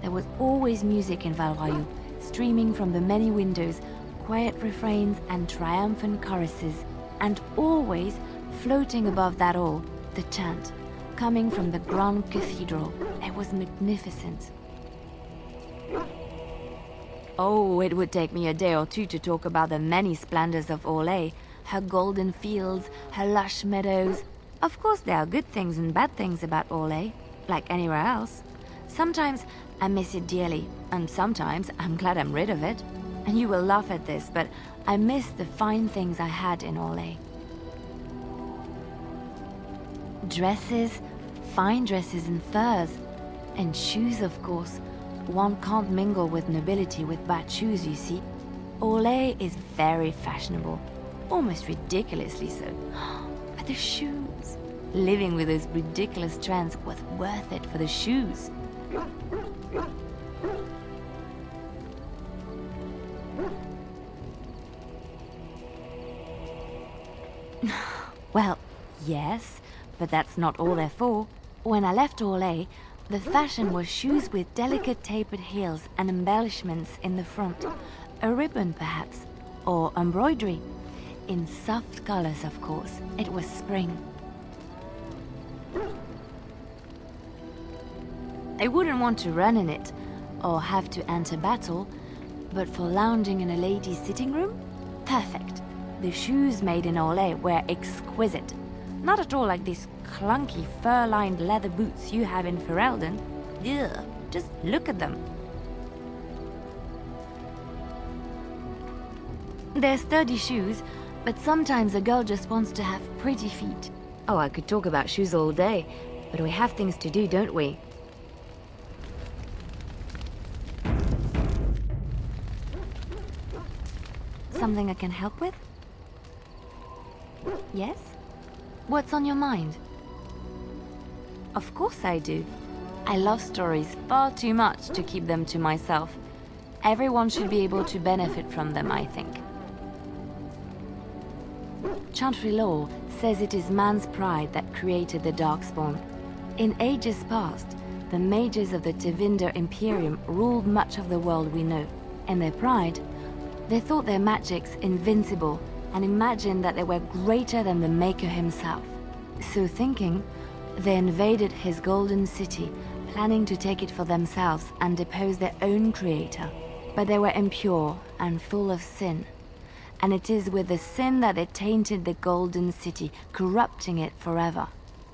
There was always music in Val Royeaux, streaming from the many windows, quiet refrains and triumphant choruses, and always, floating above that all, the chant, coming from the Grand Cathedral. It was magnificent. Oh, it would take me a day or two to talk about the many splendors of Orlais, her golden fields, her lush meadows. Of course there are good things and bad things about Orlais, like anywhere else. Sometimes I miss it dearly, and sometimes I'm glad I'm rid of it. And you will laugh at this, but I miss the fine things I had in Orlais. Dresses, fine dresses and furs, and shoes, of course. One can't mingle with nobility with bad shoes, you see. Orlais is very fashionable, almost ridiculously so. But the shoes, living with those ridiculous trends was worth it for the shoes. Well, yes, but that's not all they're for. When I left Orlais, the fashion was shoes with delicate tapered heels and embellishments in the front. A ribbon, perhaps, or embroidery. In soft colors, of course. It was spring. I wouldn't want to run in it, or have to enter battle, but for lounging in a lady's sitting room? Perfect. The shoes made in Orlais were exquisite. Not at all like these clunky fur-lined leather boots you have in Ferelden. Ugh, just look at them. They're sturdy shoes, but sometimes a girl just wants to have pretty feet. Oh, I could talk about shoes all day, but we have things to do, don't we? Something I can help with? Yes? What's on your mind? Of course I do. I love stories far too much to keep them to myself. Everyone should be able to benefit from them, I think. Chantry lore says it is man's pride that created the Darkspawn. In ages past, the mages of the Tevinder Imperium ruled much of the world we know. In their pride, they thought their magics invincible and imagined that they were greater than the Maker himself. So thinking, they invaded his golden city, planning to take it for themselves and depose their own creator. But they were impure and full of sin. And it is with the sin that they tainted the golden city, corrupting it forever.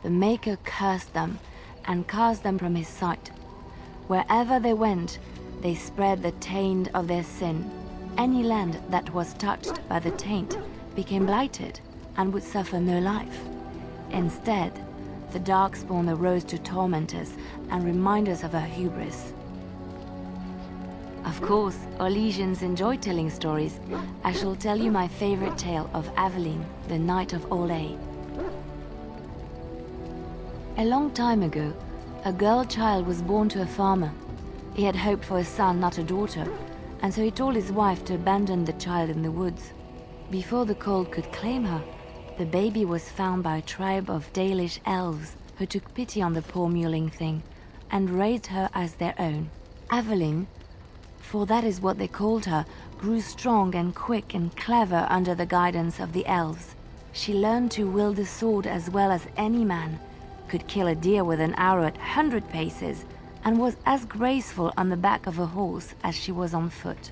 The Maker cursed them and cast them from his sight. Wherever they went, they spread the taint of their sin. Any land that was touched by the taint became blighted and would suffer no life. Instead, the Darkspawn arose to torment us and remind us of our hubris. Of course, Orlesians enjoy telling stories. I shall tell you my favorite tale of Aveline, the Knight of Orlais. A long time ago, a girl child was born to a farmer. He had hoped for a son, not a daughter, and so he told his wife to abandon the child in the woods. Before the cold could claim her, the baby was found by a tribe of Dalish elves who took pity on the poor mewling thing and raised her as their own. Aveline, for that is what they called her, grew strong and quick and clever under the guidance of the elves. She learned to wield the sword as well as any man, could kill a deer with an arrow at 100 paces, and was as graceful on the back of a horse as she was on foot.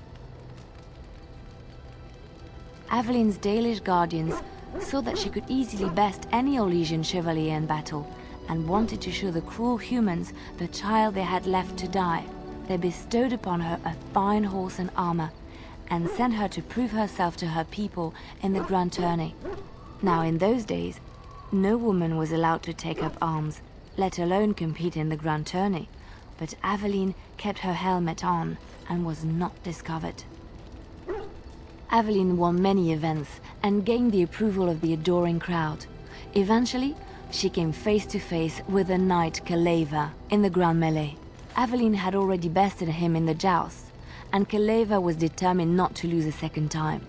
Aveline's Dalish guardians saw that she could easily best any Orlesian chevalier in battle, and wanted to show the cruel humans the child they had left to die. They bestowed upon her a fine horse and armor, and sent her to prove herself to her people in the grand tourney. Now in those days, no woman was allowed to take up arms, let alone compete in the grand tourney. But Aveline kept her helmet on and was not discovered. Aveline won many events and gained the approval of the adoring crowd. Eventually, she came face to face with the knight Kaleva in the grand melee. Aveline had already bested him in the jousts, and Kaleva was determined not to lose a second time.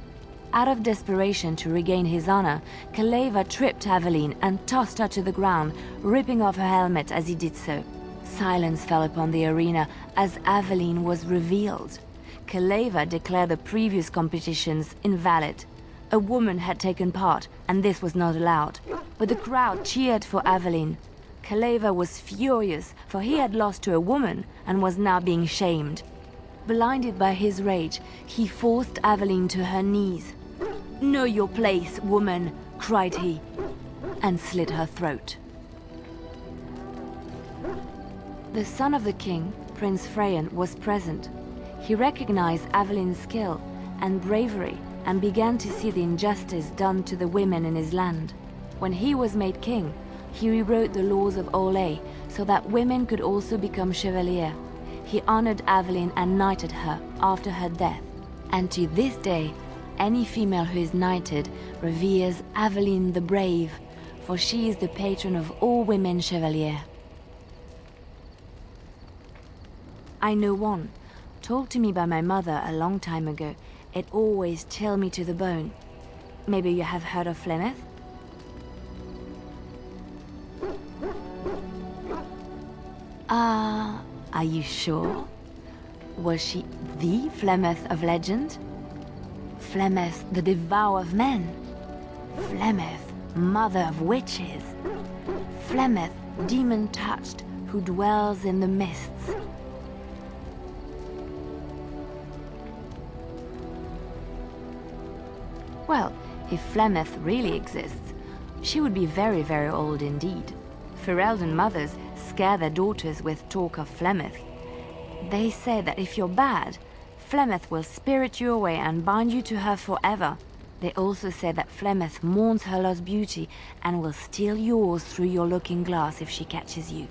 Out of desperation to regain his honor, Kaleva tripped Aveline and tossed her to the ground, ripping off her helmet as he did so. Silence fell upon the arena as Aveline was revealed. Kaleva declared the previous competitions invalid. A woman had taken part, and this was not allowed. But the crowd cheered for Aveline. Kaleva was furious, for he had lost to a woman and was now being shamed. Blinded by his rage, he forced Aveline to her knees. "Know your place, woman," cried he, and slit her throat. The son of the king, Prince Freyan, was present. He recognized Aveline's skill and bravery and began to see the injustice done to the women in his land. When he was made king, he rewrote the laws of Orlais so that women could also become chevalier. He honored Aveline and knighted her after her death. And to this day, any female who is knighted reveres Aveline the Brave, for she is the patron of all women chevalier. I know one, told to me by my mother a long time ago. It always chilled me to the bone. Maybe you have heard of Flemeth? Are you sure? Was she the Flemeth of legend? Flemeth, the devourer of men? Flemeth, mother of witches? Flemeth, demon-touched, who dwells in the mists. Well, if Flemeth really exists, she would be very, very old indeed. Ferelden mothers scare their daughters with talk of Flemeth. They say that if you're bad, Flemeth will spirit you away and bind you to her forever. They also say that Flemeth mourns her lost beauty and will steal yours through your looking glass if she catches you.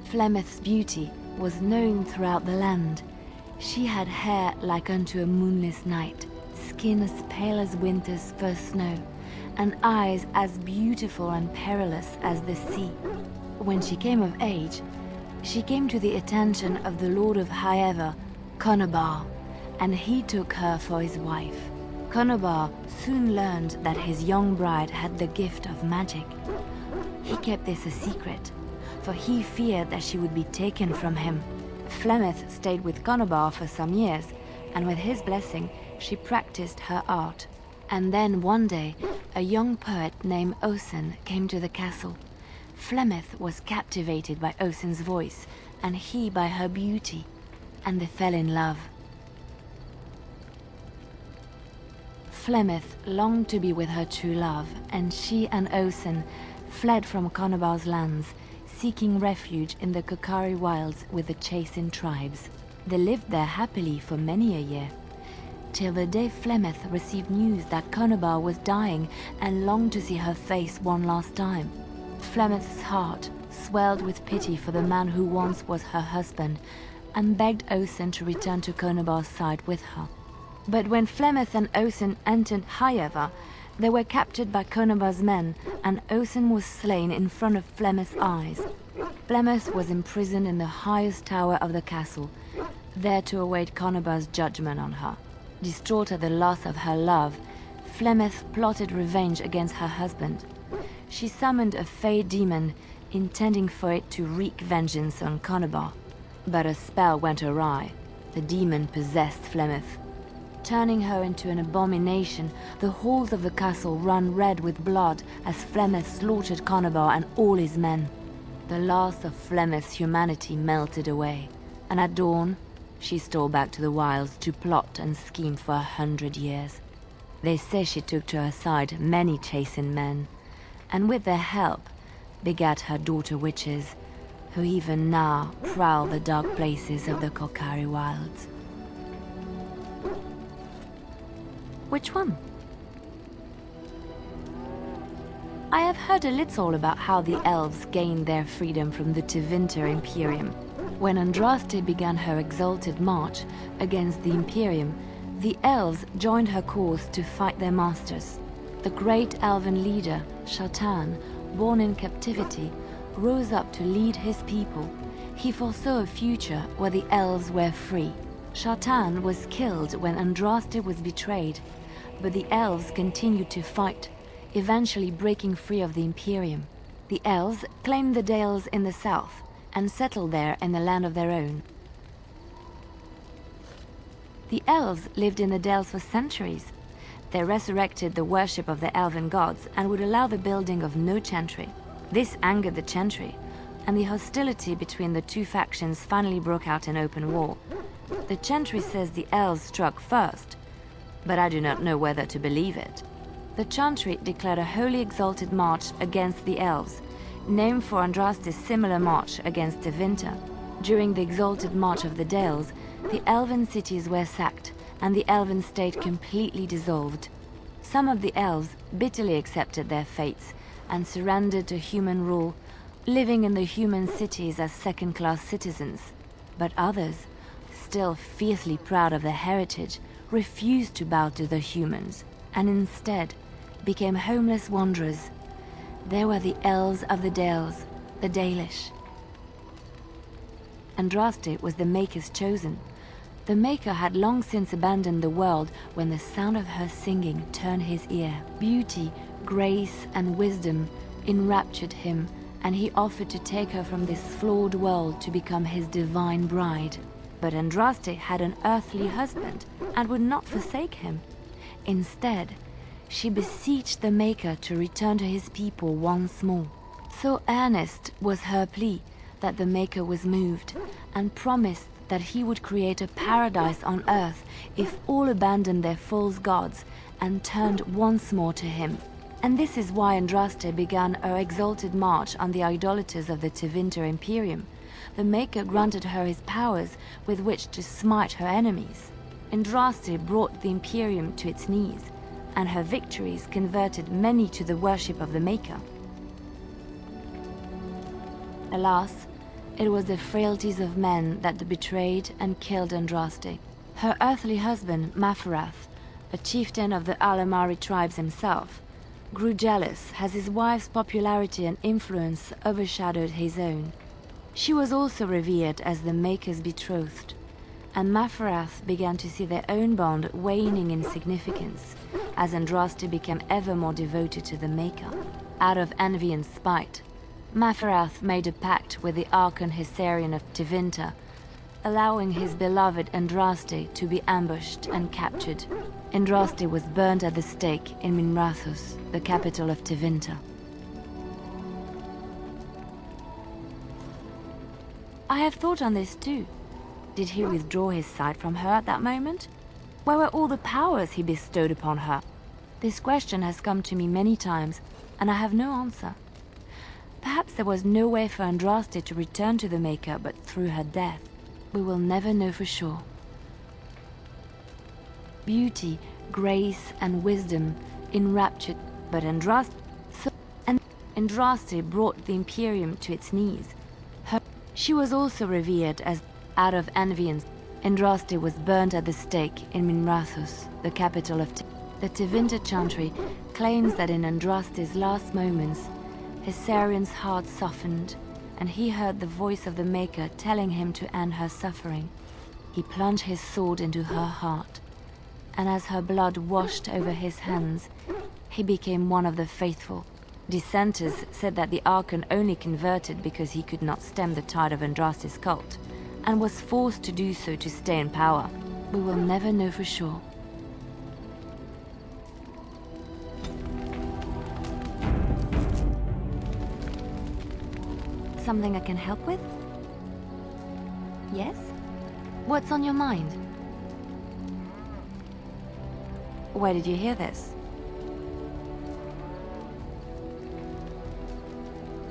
Flemeth's beauty was known throughout the land. She had hair like unto a moonless night, skin as pale as winter's first snow, and eyes as beautiful and perilous as the sea. When she came of age, she came to the attention of the Lord of Highever, Conobar, and he took her for his wife. Conobar soon learned that his young bride had the gift of magic. He kept this a secret, for he feared that she would be taken from him. Flemeth stayed with Conobar for some years, and with his blessing, she practiced her art. And then one day, a young poet named Osen came to the castle. Flemeth was captivated by Osen's voice, and he by her beauty, and they fell in love. Flemeth longed to be with her true love, and she and Osen fled from Conobar's lands, seeking refuge in the Kokari wilds with the Chasing tribes. They lived there happily for many a year, till the day Flemeth received news that Conobar was dying and longed to see her face one last time. Flemeth's heart swelled with pity for the man who once was her husband, and begged Osen to return to Conobar's side with her. But when Flemeth and Osen entered Highever, they were captured by Conobar's men, and Osen was slain in front of Flemeth's eyes. Flemeth was imprisoned in the highest tower of the castle, there to await Conobar's judgment on her. Distraught at the loss of her love, Flemeth plotted revenge against her husband. She summoned a fey demon, intending for it to wreak vengeance on Conobar. But a spell went awry. The demon possessed Flemeth. Turning her into an abomination, the halls of the castle ran red with blood as Flemeth slaughtered Conobar and all his men. The last of Flemeth's humanity melted away, and at dawn, she stole back to the wilds to plot and scheme for 100 years. They say she took to her side many Chasing men, and with their help, begat her daughter witches, who even now prowl the dark places of the Kokari wilds. Which one? I have heard a little about how the elves gained their freedom from the Tevinter Imperium. When Andraste began her exalted march against the Imperium, the elves joined her cause to fight their masters. The great elven leader, Shartan, born in captivity, rose up to lead his people. He foresaw a future where the elves were free. Shartan was killed when Andraste was betrayed, but the elves continued to fight, eventually breaking free of the Imperium. The elves claimed the Dales in the south and settled there in a land of their own. The elves lived in the Dales for centuries. They resurrected the worship of the elven gods and would allow the building of no chantry. This angered the chantry, and the hostility between the two factions finally broke out in open war. The chantry says the elves struck first, but I do not know whether to believe it. The chantry declared a wholly exalted march against the elves, named for Andraste's similar march against Tevinter. During the exalted march of the Dales, the elven cities were sacked, and the elven state completely dissolved. Some of the elves bitterly accepted their fates and surrendered to human rule, living in the human cities as second-class citizens. But others, still fiercely proud of their heritage, refused to bow to the humans, and instead became homeless wanderers. They were the elves of the Dales, the Dalish. Andraste was the Maker's chosen. The Maker had long since abandoned the world when the sound of her singing turned his ear. Beauty, grace, and wisdom enraptured him, and he offered to take her from this flawed world to become his divine bride. But Andraste had an earthly husband and would not forsake him. Instead, she beseeched the Maker to return to his people once more. So earnest was her plea that the Maker was moved, and promised that he would create a paradise on earth if all abandoned their false gods and turned once more to him. And this is why Andraste began her exalted march on the idolaters of the Tevinter Imperium. The Maker granted her his powers with which to smite her enemies. Andraste brought the Imperium to its knees, and her victories converted many to the worship of the Maker. Alas, it was the frailties of men that betrayed and killed Andraste. Her earthly husband, Maferath, a chieftain of the Alamari tribes himself, grew jealous as his wife's popularity and influence overshadowed his own. She was also revered as the Maker's betrothed, and Maferath began to see their own bond waning in significance as Andraste became ever more devoted to the Maker. Out of envy and spite, Maferath made a pact with the Archon Hessarian of Tevinter, allowing his beloved Andraste to be ambushed and captured. Andraste was burned at the stake in Minrathous, the capital of Tevinter. I have thought on this too. Did he withdraw his sight from her at that moment? Where were all the powers he bestowed upon her? This question has come to me many times, and I have no answer. Perhaps there was no way for Andraste to return to the Maker but through her death. We will never know for sure. Beauty, grace, and wisdom enraptured, but Andraste brought the Imperium to its knees. She was also revered as, out of envy, and Andraste was burned at the stake in Minrathous, the capital of the Tevinter Chantry claims that in Andraste's last moments, Hessarian's heart softened, and he heard the voice of the Maker telling him to end her suffering. He plunged his sword into her heart, and as her blood washed over his hands, he became one of the faithful. Dissenters said that the Archon only converted because he could not stem the tide of Andraste's cult, and was forced to do so to stay in power. We will never know for sure. Something I can help with? Yes? What's on your mind? Where did you hear this?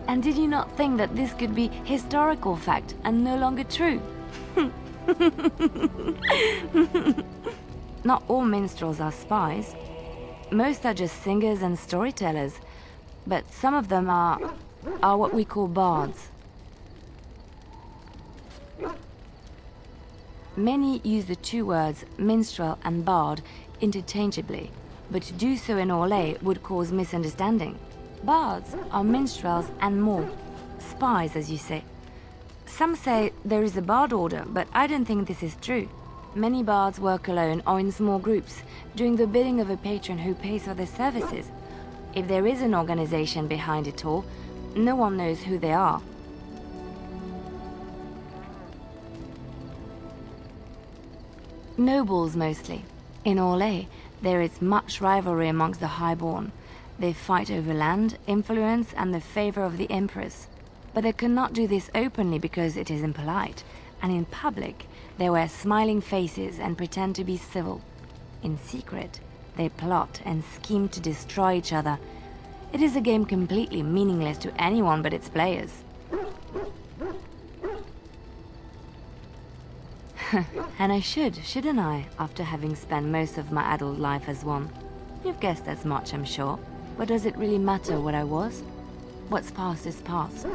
And did you not think that this could be historical fact and no longer true? Not all minstrels are spies. Most are just singers and storytellers, but some of them are what we call bards. Many use the two words minstrel and bard interchangeably, but to do so in Orlais would cause misunderstanding. Bards are minstrels and more. Spies, as you say. Some say there is a bard order, but I don't think this is true. Many bards work alone or in small groups, doing the bidding of a patron who pays for their services. If there is an organization behind it all, no one knows who they are. Nobles mostly. In Orlais, there is much rivalry amongst the highborn. They fight over land, influence, and the favor of the Empress. But they cannot do this openly because it is impolite, and in public, they wear smiling faces and pretend to be civil. In secret, they plot and scheme to destroy each other. It is a game completely meaningless to anyone but its players. And I shouldn't I, after having spent most of my adult life as one? You've guessed as much, I'm sure. But does it really matter what I was? What's past is past.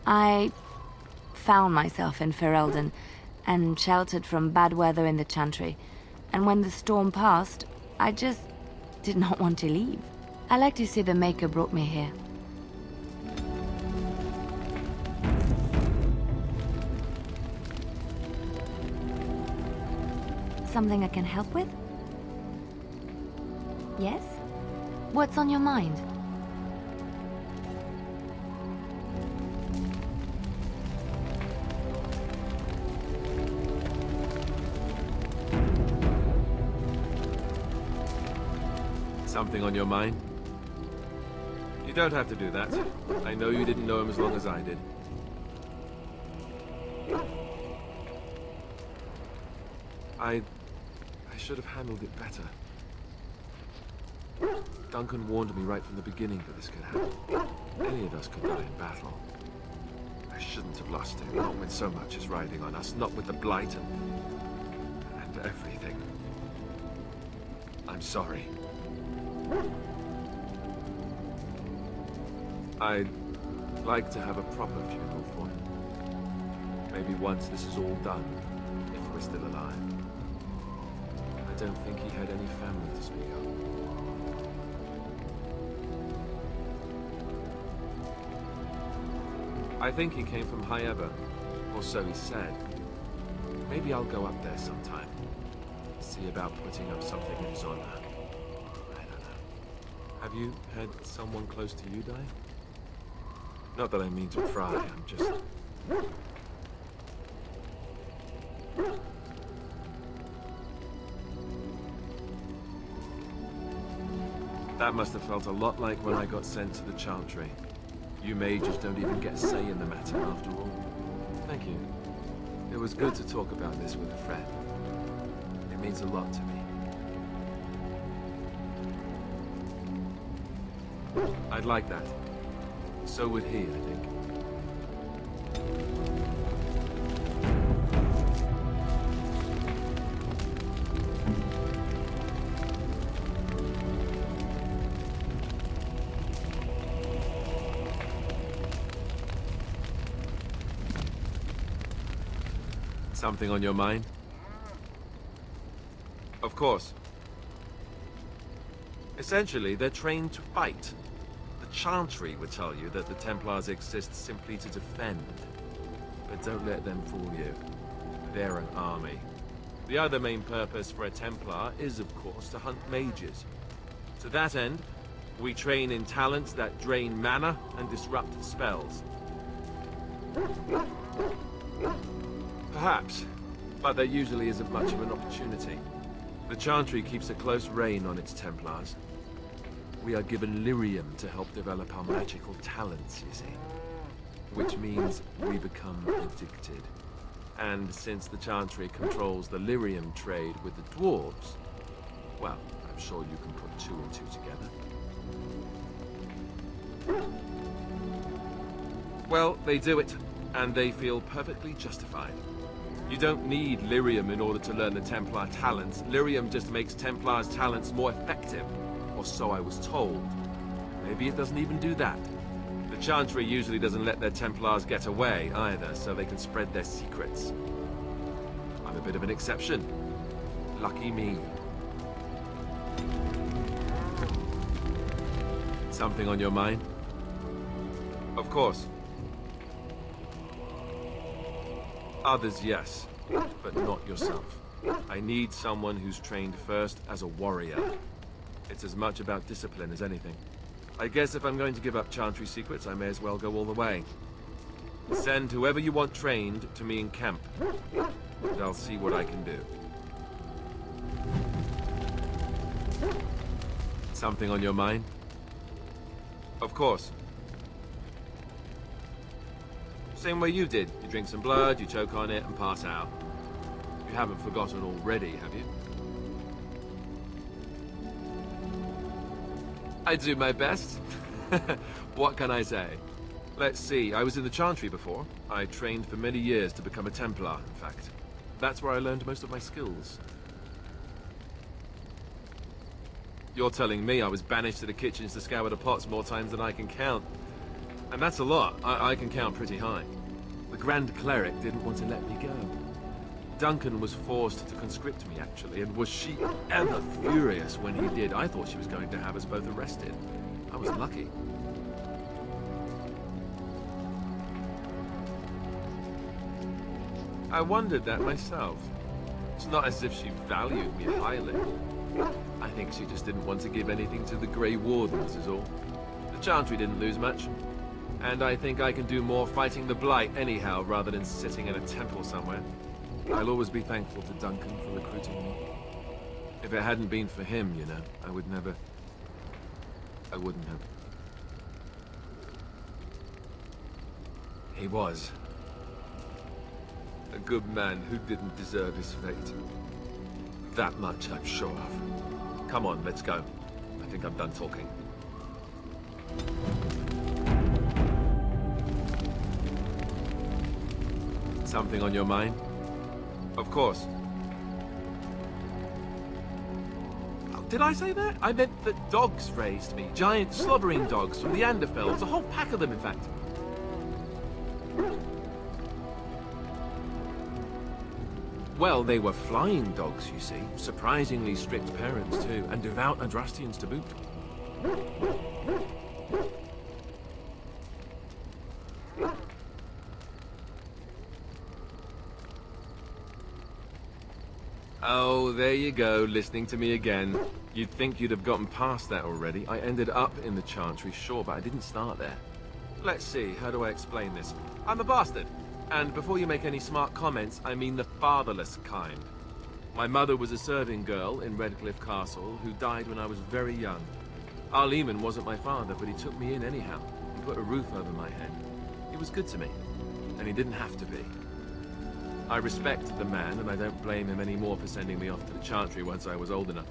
I found myself in Ferelden and sheltered from bad weather in the Chantry. And when the storm passed, I just did not want to leave. I like to see the Maker brought me here. Something I can help with? Yes? What's on your mind? Something on your mind? You don't have to do that. I know you didn't know him as long as I did. I should have handled it better. Duncan warned me right from the beginning that this could happen. Any of us could die in battle. I shouldn't have lost him, not with so much as riding on us, not with the Blight and everything. I'm sorry. I'd like to have a proper funeral for him. Maybe once this is all done, if we're still alive. I don't think he had any family to speak of. I think he came from High Ever, or so he said. Maybe I'll go up there sometime. See about putting up something in his honor. I don't know. Have you had someone close to you die? Not that I mean to pry, I'm just... That must have felt a lot like when I got sent to the Chantry. You mages don't even get a say in the matter, after all. Thank you. It was good to talk about this with a friend. It means a lot to me. I'd like that. So would he, I think. Something on your mind? Of course. Essentially, they're trained to fight. The Chantry would tell you that the Templars exist simply to defend. But don't let them fool you. They're an army. The other main purpose for a Templar is, of course, to hunt mages. To that end, we train in talents that drain mana and disrupt spells. Perhaps, but there usually isn't much of an opportunity. The Chantry keeps a close rein on its Templars. We are given lyrium to help develop our magical talents, you see. Which means we become addicted. And since the Chantry controls the lyrium trade with the dwarves, well, I'm sure you can put two and two together. Well, they do it, and they feel perfectly justified. You don't need lyrium in order to learn the Templar talents. Lyrium just makes Templars' talents more effective. Or so I was told. Maybe it doesn't even do that. The Chantry usually doesn't let their Templars get away either, so they can spread their secrets. I'm a bit of an exception. Lucky me. Something on your mind? Of course. Others, yes, but not yourself. I need someone who's trained first as a warrior. It's as much about discipline as anything. I guess if I'm going to give up Chantry secrets, I may as well go all the way. Send whoever you want trained to me in camp, and I'll see what I can do. Something on your mind? Of course. Same way you did. You drink some blood, you choke on it, and pass out. You haven't forgotten already, have you? I do my best. What can I say? Let's see, I was in the Chantry before. I trained for many years to become a Templar, in fact. That's where I learned most of my skills. You're telling me I was banished to the kitchens to scour the pots more times than I can count. And that's a lot. I can count pretty high. The Grand Cleric didn't want to let me go. Duncan was forced to conscript me, actually, and was she ever furious when he did. I thought she was going to have us both arrested. I was lucky. I wondered that myself. It's not as if she valued me highly. I think she just didn't want to give anything to the Grey Wardens, is all. The Chantry didn't lose much. And I think I can do more fighting the Blight anyhow, rather than sitting in a temple somewhere. I'll always be thankful to Duncan for recruiting me. If it hadn't been for him, you know, I would never... I wouldn't have. He was. A good man who didn't deserve his fate. That much I'm sure of. Come on, let's go. I think I'm done talking. Something on your mind? Of course. Oh, did I say that? I meant that dogs raised me. Giant slobbering dogs from the Anderfels. A whole pack of them, in fact. Well, they were flying dogs, you see. Surprisingly strict parents, too. And devout Andrastians to boot. Oh, there you go, listening to me again. You'd think you'd have gotten past that already. I ended up in the Chantry, sure, but I didn't start there. Let's see, how do I explain this? I'm a bastard. And before you make any smart comments, I mean the fatherless kind. My mother was a serving girl in Redcliffe Castle who died when I was very young. Arleman wasn't my father, but he took me in anyhow and put a roof over my head. He was good to me, and he didn't have to be. I respect the man, and I don't blame him anymore for sending me off to the Chantry once I was old enough.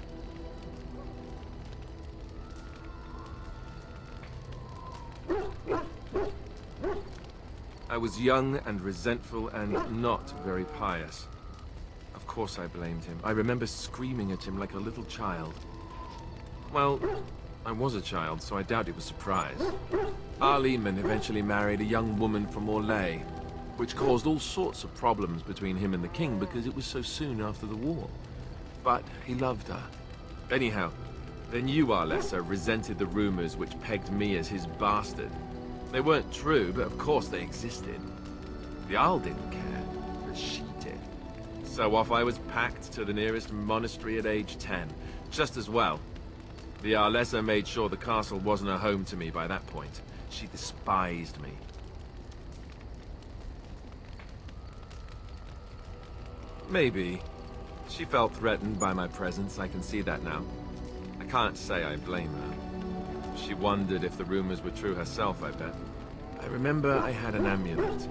I was young and resentful and not very pious. Of course I blamed him. I remember screaming at him like a little child. Well, I was a child, so I doubt he was surprised. Arleman eventually married a young woman from Orlais, which caused all sorts of problems between him and the king because it was so soon after the war. But he loved her. Anyhow, then you, Arlessa, resented the rumors which pegged me as his bastard. They weren't true, but of course they existed. The Arl didn't care, but she did. So off I was packed to the nearest monastery at age 10. Just as well. The Arlessa made sure the castle wasn't a home to me by that point. She despised me. Maybe. She felt threatened by my presence, I can see that now. I can't say I blame her. She wondered if the rumors were true herself, I bet. I remember I had an amulet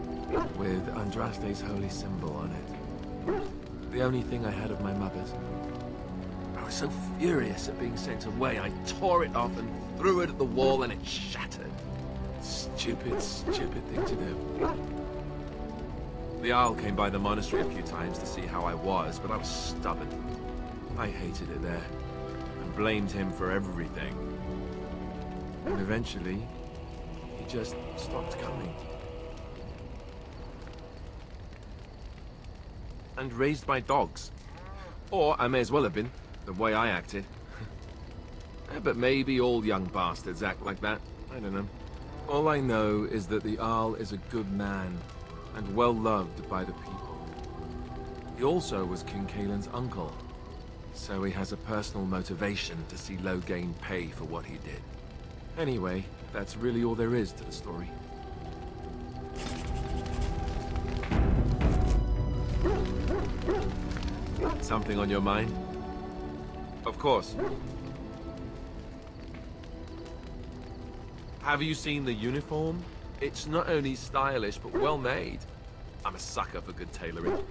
with Andraste's holy symbol on it. The only thing I had of my mother's. I was so furious at being sent away, I tore it off and threw it at the wall and it shattered. Stupid, stupid thing to do. The Arl came by the monastery a few times to see how I was, but I was stubborn. I hated it there, and blamed him for everything. And eventually, he just stopped coming. And raised my dogs. Or I may as well have been, the way I acted. But maybe all young bastards act like that. I don't know. All I know is that the Arl is a good man, and well loved by the people. He also was King Cailan's uncle, so he has a personal motivation to see Loghain pay for what he did. Anyway, that's really all there is to the story. Something on your mind? Of course. Have you seen the uniform? It's not only stylish, but well made. I'm a sucker for good tailoring.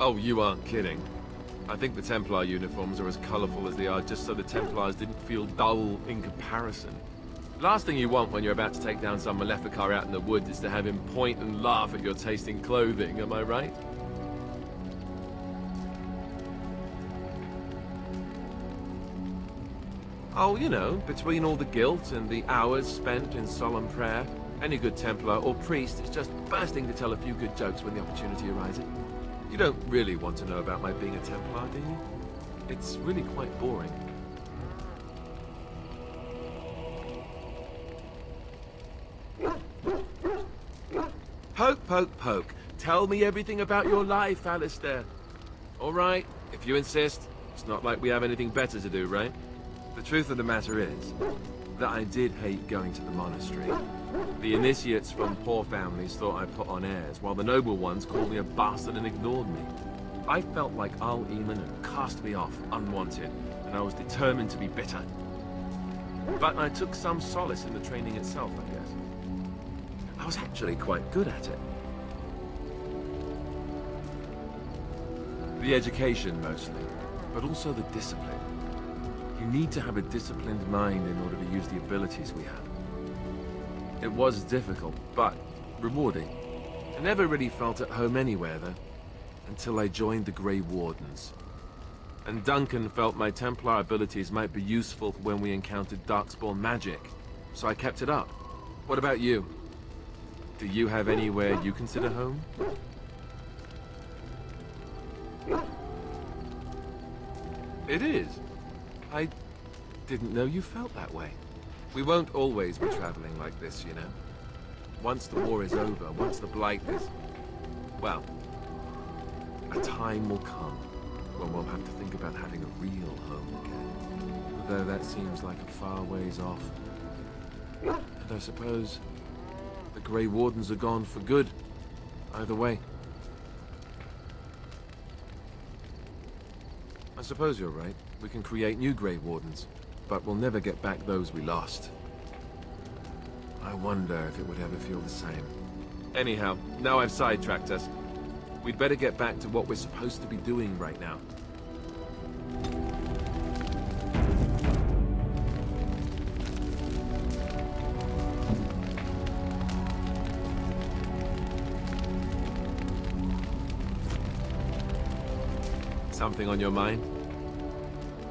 Oh, you aren't kidding. I think the Templar uniforms are as colorful as they are just so the Templars didn't feel dull in comparison. Last thing you want when you're about to take down some Maleficar out in the woods is to have him point and laugh at your taste in clothing, am I right? Oh, you know, between all the guilt and the hours spent in solemn prayer, any good Templar or priest is just bursting to tell a few good jokes when the opportunity arises. You don't really want to know about my being a Templar, do you? It's really quite boring. Poke, poke, poke. Tell me everything about your life, Alistair. All right, if you insist. It's not like we have anything better to do, right? The truth of the matter is that I did hate going to the monastery. The initiates from poor families thought I put on airs, while the noble ones called me a bastard and ignored me. I felt like Al Eamon had cast me off, unwanted, and I was determined to be bitter. But I took some solace in the training itself, I guess. I was actually quite good at it. The education, mostly, but also the discipline. You need to have a disciplined mind in order to use the abilities we have. It was difficult, but rewarding. I never really felt at home anywhere, though, until I joined the Grey Wardens. And Duncan felt my Templar abilities might be useful when we encountered Darkspawn magic, so I kept it up. What about you? Do you have anywhere you consider home? It is. I didn't know you felt that way. We won't always be traveling like this, you know. Once the war is over, once the Blight is... well, a time will come when we'll have to think about having a real home again. Though that seems like a far ways off. And I suppose the Grey Wardens are gone for good, either way. I suppose you're right. We can create new Grey Wardens, but we'll never get back those we lost. I wonder if it would ever feel the same. Anyhow, now I've sidetracked us. We'd better get back to what we're supposed to be doing right now. Something on your mind?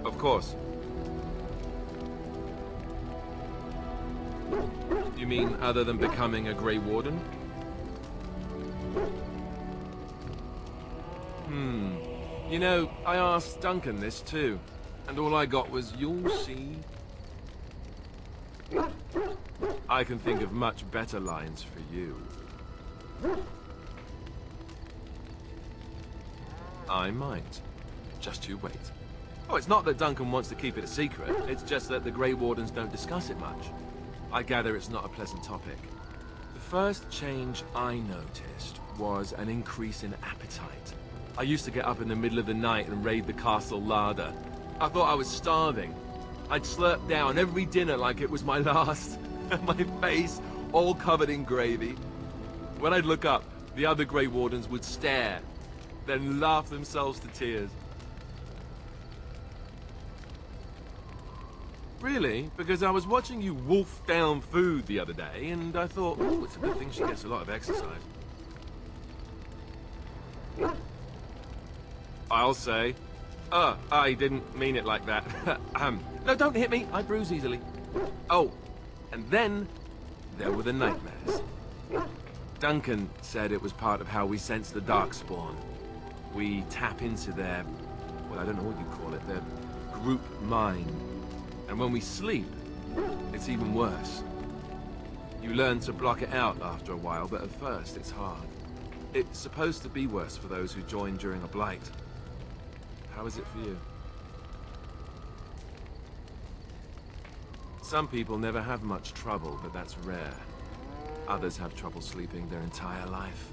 Of course. You mean other than becoming a Grey Warden? You know, I asked Duncan this too, and all I got was, "You'll see." I can think of much better lines for you. I might. Just you wait. Oh, it's not that Duncan wants to keep it a secret. It's just that the Grey Wardens don't discuss it much. I gather it's not a pleasant topic. The first change I noticed was an increase in appetite. I used to get up in the middle of the night and raid the castle larder. I thought I was starving. I'd slurp down every dinner like it was my last. My face all covered in gravy. When I'd look up, the other Grey Wardens would stare, then laugh themselves to tears. Really? Because I was watching you wolf down food the other day, and I thought, oh, it's a good thing she gets a lot of exercise. I'll say. I didn't mean it like that. No, don't hit me. I bruise easily. Oh, and then there were the nightmares. Duncan said it was part of how we sense the Darkspawn. We tap into their, well, I don't know what you call it, their group mind. And when we sleep, it's even worse. You learn to block it out after a while, but at first it's hard. It's supposed to be worse for those who join during a blight. How is it for you? Some people never have much trouble, but that's rare. Others have trouble sleeping their entire life.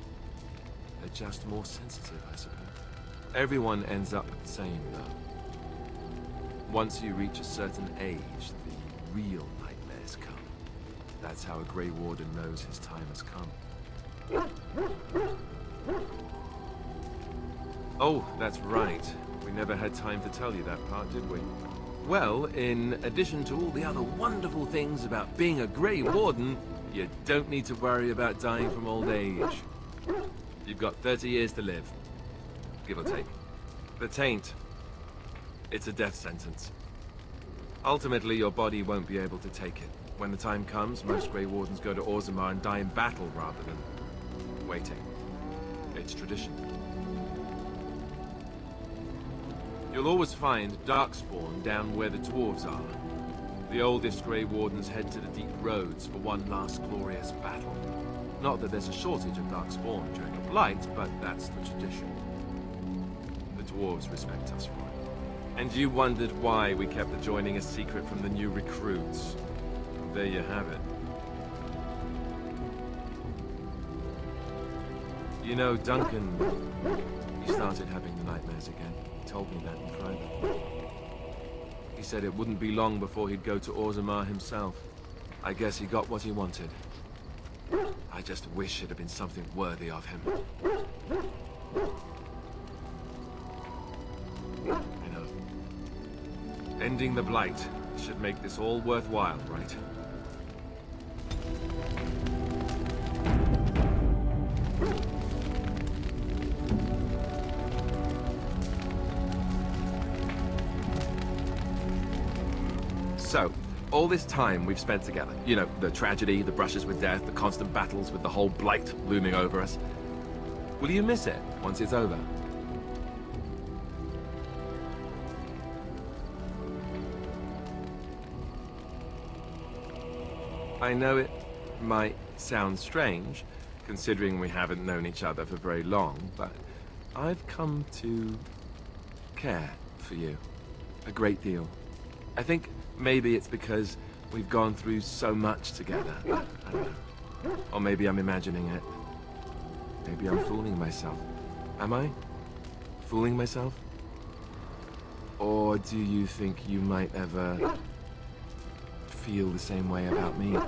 They're just more sensitive, I suppose. Everyone ends up the same, though. Once you reach a certain age, the real nightmares come. That's how a Grey Warden knows his time has come. Oh, that's right. We never had time to tell you that part, did we? Well, in addition to all the other wonderful things about being a Grey Warden, you don't need to worry about dying from old age. You've got 30 years to live, give or take. The Taint. It's a death sentence. Ultimately, your body won't be able to take it. When the time comes, most Grey Wardens go to Orzammar and die in battle rather than waiting. It's tradition. You'll always find Darkspawn down where the dwarves are. The oldest Grey Wardens head to the deep roads for one last glorious battle. Not that there's a shortage of Darkspawn during a blight, but that's the tradition. The dwarves respect us for it. And you wondered why we kept the joining a secret from the new recruits. There you have it. You know, Duncan He started having the nightmares again. He told me that in private. He said it wouldn't be long before he'd go to Orzammar himself. I guess he got what he wanted. I just wish it had been something worthy of him. I know. Ending the Blight should make this all worthwhile, right? So, all this time we've spent together, you know, the tragedy, the brushes with death, the constant battles with the whole blight looming over us. Will you miss it once it's over? I know it might sound strange, considering we haven't known each other for very long, but I've come to care for you a great deal. I think maybe it's because we've gone through so much together. I don't know. Or maybe I'm imagining it. Maybe I'm fooling myself. Am I? Fooling myself? Or do you think you might ever feel the same way about me?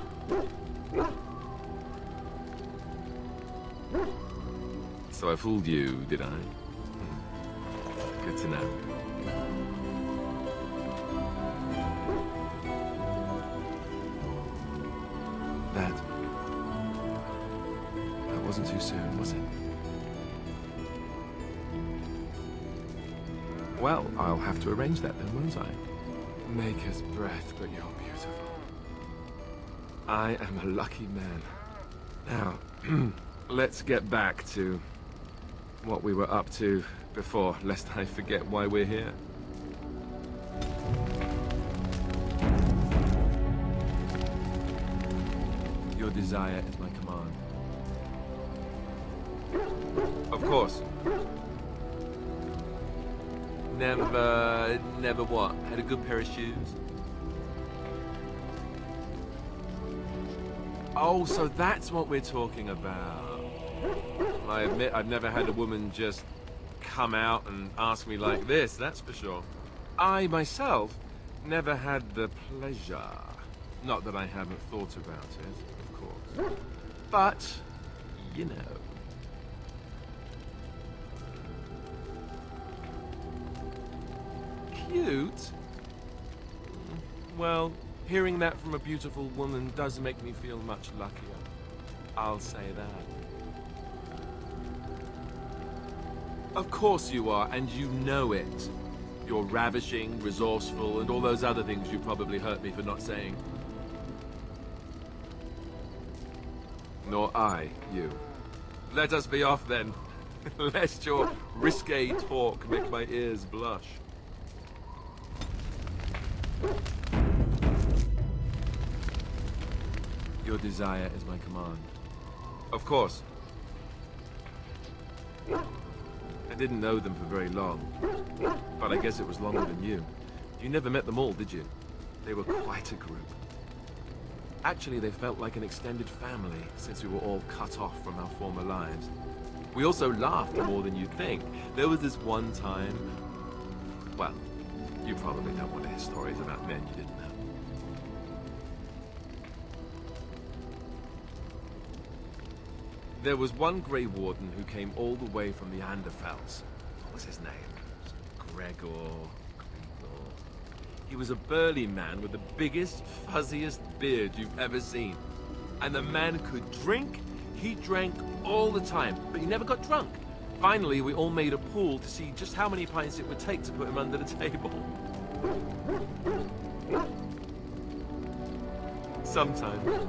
So I fooled you, did I? Good to know. That wasn't too soon, was it? Well, I'll have to arrange that then, won't I? Maker's breath, but you're beautiful. I am a lucky man. Now, let's get back to what we were up to before, lest I forget why we're here. Your desire is my command. Of course. Never what? Had a good pair of shoes? Oh, so that's what we're talking about. I admit I've never had a woman just come out and ask me like this, that's for sure. I, myself, never had the pleasure. Not that I haven't thought about it, of course. But, you know. Cute? Well, hearing that from a beautiful woman does make me feel much luckier. I'll say that. Of course you are, and you know it. You're ravishing, resourceful, and all those other things you probably hurt me for not saying. Nor I, you. Let us be off then, lest your risque talk make my ears blush. Your desire is my command. Of course. I didn't know them for very long, but I guess it was longer than you. You never met them all, did you? They were quite a group. Actually, they felt like an extended family since we were all cut off from our former lives. We also laughed more than you'd think. There was this one time... Well, you probably don't want to hear stories about men you didn't know. There was one Grey Warden who came all the way from the Anderfells. What was his name? Gregor. He was a burly man with the biggest, fuzziest beard you've ever seen. And the man could drink. He drank all the time, but he never got drunk. Finally, we all made a pool to see just how many pints it would take to put him under the table. Sometimes,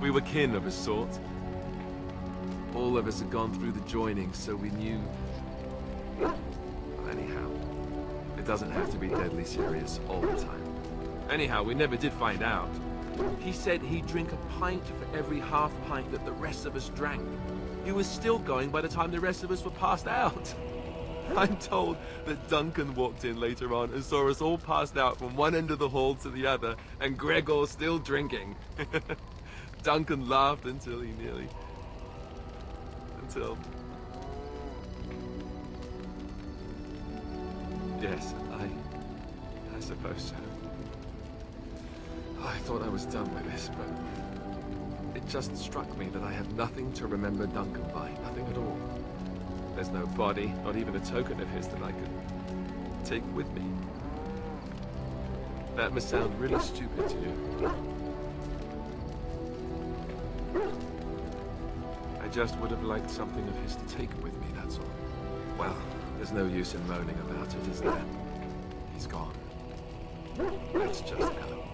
we were kin of a sort. All of us had gone through the joining, so we knew... Well, anyhow, it doesn't have to be deadly serious all the time. Anyhow, we never did find out. He said he'd drink a pint for every half pint that the rest of us drank. He was still going by the time the rest of us were passed out. I'm told that Duncan walked in later on and saw us all passed out from one end of the hall to the other, and Gregor still drinking. Duncan laughed until he nearly... Yes, I suppose so. I thought I was done with this, but it just struck me that I had nothing to remember Duncan by, nothing at all. There's no body, not even a token of his that I could take with me. That must sound really stupid to you. I just would have liked something of his to take with me, that's all. Well, there's no use in moaning about it, is there? He's gone. Let's just go.